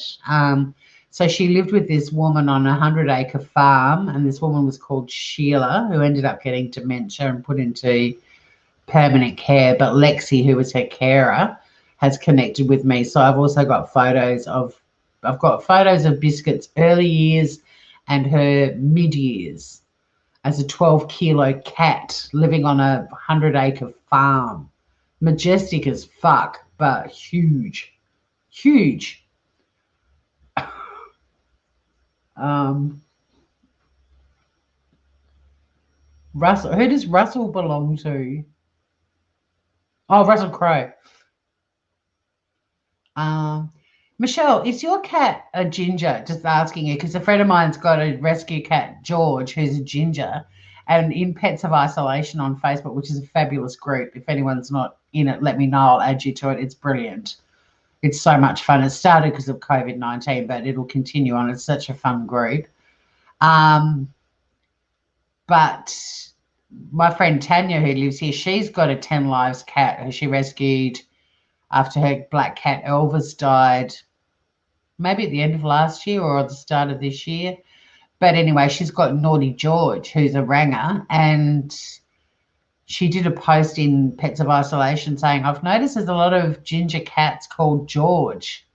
So she lived with this woman on a 100-acre farm, and this woman was called Sheila, who ended up getting dementia and put into permanent care. But Lexi, who was her carer, has connected with me. So I've also got photos of Biscuit's early years and her mid-years as a 12-kilo cat living on a 100-acre farm. Majestic as fuck, but huge. Huge. Russell, who does Russell belong to? Oh, Russell Crowe. Michelle, is your cat a ginger? Just asking you, because a friend of mine's got a rescue cat, George, who's a ginger, and in Pets of Isolation on Facebook, which is a fabulous group. If anyone's not in it, let me know. I'll add you to it. It's brilliant. It's so much fun. It started because of COVID-19, but it'll continue on. It's such a fun group. But my friend Tanya, who lives here, she's got a 10 Lives cat who she rescued after her black cat Elvis died, maybe at the end of last year or at the start of this year. But anyway, she's got Naughty George, who's a ranger, and she did a post in Pets of Isolation saying, I've noticed there's a lot of ginger cats called George.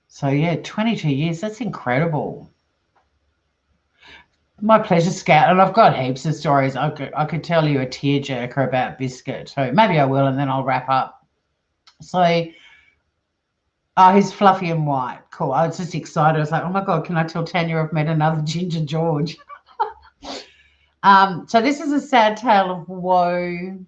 So yeah, 22 years, that's incredible. My pleasure, Scout, and I've got heaps of stories. I could tell you a tearjerker about Biscuit too. Maybe I will, and then I'll wrap up. So, he's fluffy and white. Cool. I was just excited. I was like, oh my God, can I tell Tanya I've met another Ginger George? So this is a sad tale of woe,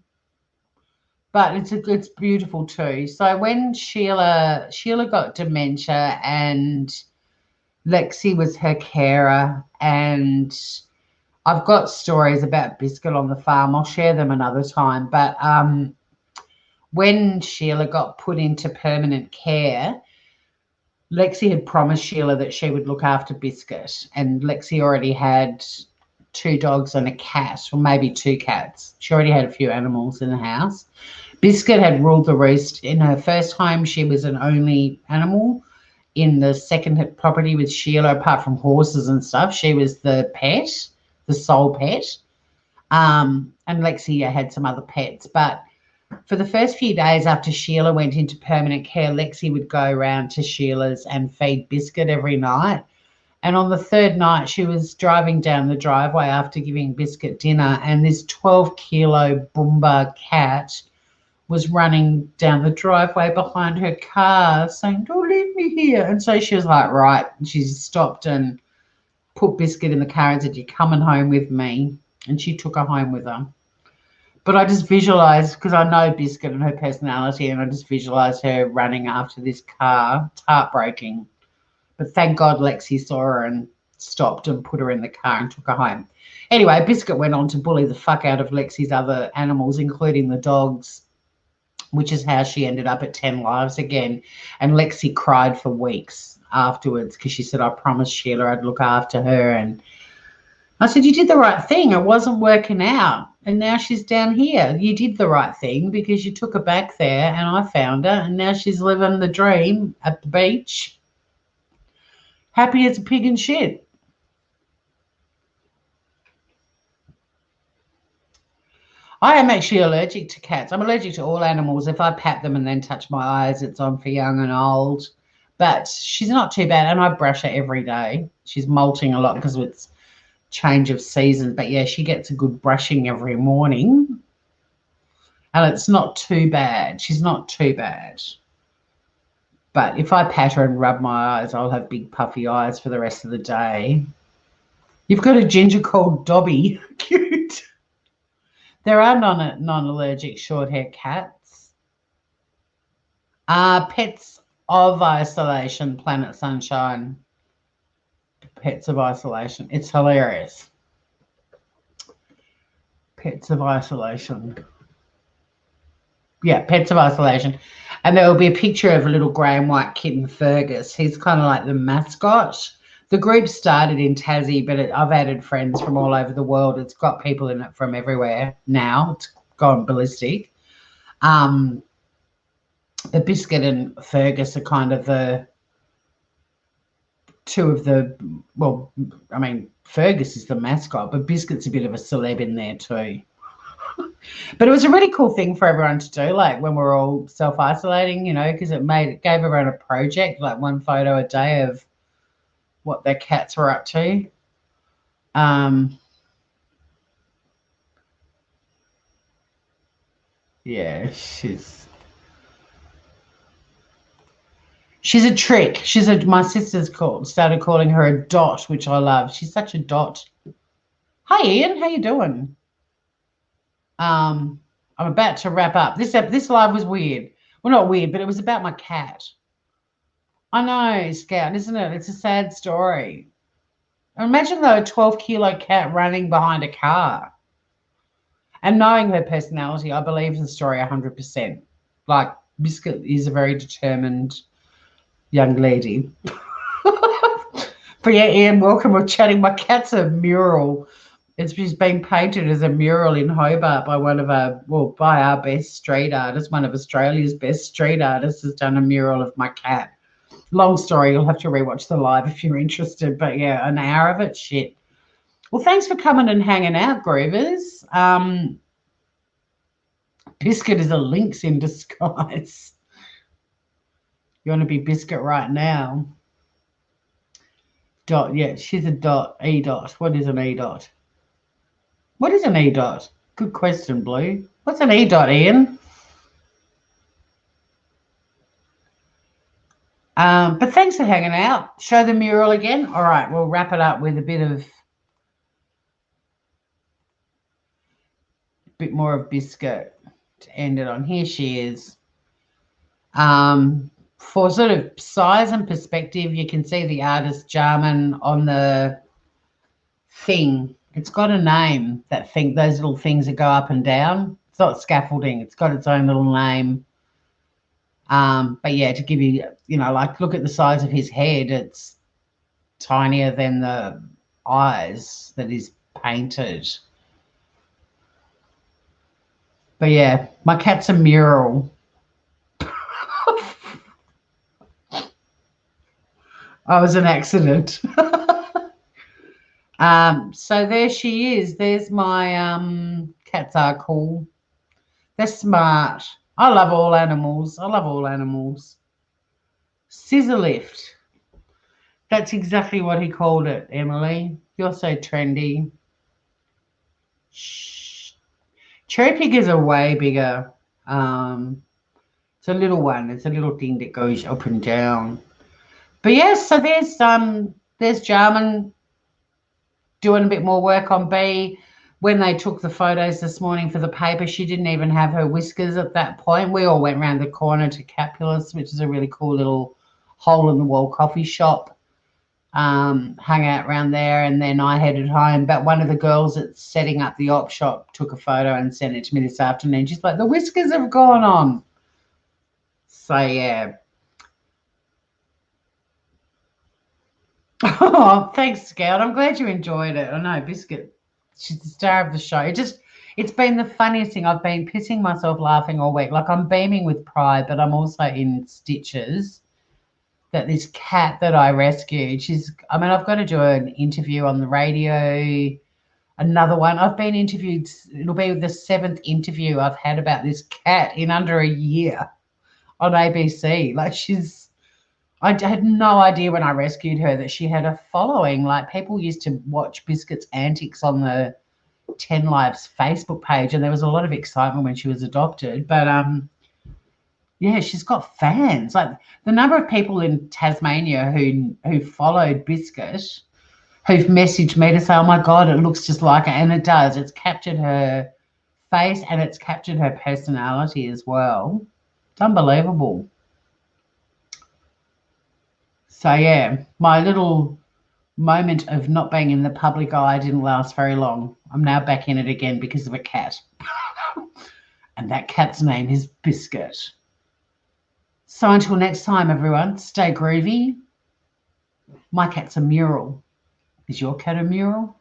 but it's beautiful too. So when Sheila got dementia, and Lexi was her carer, and I've got stories about Biscuit on the farm. I'll share them another time. But when Sheila got put into permanent care, Lexi had promised Sheila that she would look after Biscuit, and Lexi already had 2 dogs and a cat, or maybe 2 cats. She already had a few animals in the house. Biscuit had ruled the roost. In her first home, she was an only animal. In the second property with Sheila, apart from horses and stuff, she was the pet, the sole pet. And Lexi had some other pets. But for the first few days after Sheila went into permanent care, Lexi would go around to Sheila's and feed Biscuit every night. And on the third night, she was driving down the driveway after giving Biscuit dinner, and this 12-kilo Boomba cat was running down the driveway behind her car saying, "Don't leave me here." And so she was like, right. And she stopped and put Biscuit in the car and said, "You're coming home with me." And she took her home with her. But I just visualized, because I know Biscuit and her personality, and I just visualized her running after this car. It's heartbreaking. But thank God Lexi saw her and stopped and put her in the car and took her home. Anyway, Biscuit went on to bully the fuck out of Lexi's other animals, including the dogs, which is how she ended up at 10 lives again. And Lexi cried for weeks afterwards because she said, "I promised Sheila I'd look after her." And I said, "You did the right thing. It wasn't working out. And now she's down here. You did the right thing because you took her back there and I found her. And now she's living the dream at the beach. Happy as a pig in shit." I am actually allergic to cats. I'm allergic to all animals. If I pat them and then touch my eyes, it's on for young and old. But she's not too bad, and I brush her every day. She's molting a lot because it's change of seasons. But, yeah, she gets a good brushing every morning. And it's not too bad. She's not too bad. But if I pat her and rub my eyes, I'll have big puffy eyes for the rest of the day. You've got a ginger called Dobby. Cute. There are non-allergic short-hair cats. Pets of Isolation, Planet Sunshine. Pets of Isolation. It's hilarious. Pets of Isolation. Yeah, Pets of Isolation. And there will be a picture of a little grey and white kitten, Fergus. He's kind of like the mascot. The group started in Tassie, but I've added friends from all over the world. It's got people in it from everywhere now. It's gone ballistic. The Biscuit and Fergus are kind of the two of the, well, I mean, Fergus is the mascot, but Biscuit's a bit of a celeb in there too. But it was a really cool thing for everyone to do, like when we're all self-isolating, you know, because it gave everyone a project, like one photo a day of what their cats were up to. Yeah, she's a trick. My sister's started calling her a dot, which I love. She's such a dot. Hi, Ian. How you doing? I'm about to wrap up. This live was weird. Well, not weird, but it was about my cat. I know, Scout, isn't it? It's a sad story. Imagine though, a 12-kilo cat running behind a car. And knowing her personality, I believe the story 100%. Like, Biscuit is a very determined young lady. But yeah, Ian, welcome. We're chatting. My cat's a mural. It's being painted as a mural in Hobart by by our best street artist. One of Australia's best street artists has done a mural of my cat. Long story. You'll have to rewatch the live if you're interested. But yeah, an hour of it. Shit. Well, thanks for coming and hanging out, Groovers. Biscuit is a lynx in disguise. You want to be Biscuit right now? Dot. Yeah, she's a dot. E dot. What is an E dot? What is an E dot? Good question, Blue. What's an E dot, Ian? But thanks for hanging out. Show the mural again. All right, we'll wrap it up with a bit more of Biscuit to end it on. Here she is. For sort of size and perspective, you can see the artist Jarman on the thing. It's got a name, that thing, those little things that go up and down. It's not scaffolding. It's got its own little name. But yeah, to give you, like, look at the size of his head. It's tinier than the eyes that is painted. But yeah, my cat's a mural. I was an accident. So there she is. There's my cats are cool. They're smart. I love all animals. I love all animals. Scissor lift. That's exactly what he called it, Emily. You're so trendy. Shh. Cherry pig is a way bigger. It's a little one. It's a little thing that goes up and down. But yes, so there's Jarman doing a bit more work on B. When they took the photos this morning for the paper, she didn't even have her whiskers at that point. We all went round the corner to Capulus, which is a really cool little hole-in-the-wall coffee shop. Hung out around there, and then I headed home. But one of the girls that's setting up the op shop took a photo and sent it to me this afternoon. She's like, the whiskers have gone on. So, yeah. Oh, thanks, Scout. I'm glad you enjoyed it. I know, Biscuit, she's the star of the show. It's been the funniest thing. I've been pissing myself laughing all week. Like, I'm beaming with pride, but I'm also in stitches that this cat that I rescued, I've got to do an interview on the radio, another one. I've been interviewed. It'll be the 7th interview I've had about this cat in under a year on ABC. Like, I had no idea when I rescued her that she had a following. Like, people used to watch Biscuit's antics on the 10 Lives Facebook page, and there was a lot of excitement when she was adopted. But yeah, she's got fans. Like, the number of people in Tasmania who followed Biscuit, who've messaged me to say, oh my God, it looks just like her. And it does. It's captured her face and it's captured her personality as well. It's unbelievable. So yeah, my little moment of not being in the public eye didn't last very long. I'm now back in it again because of a cat. And that cat's name is Biscuit. So until next time, everyone, stay groovy. My cat's a mural. Is your cat a mural?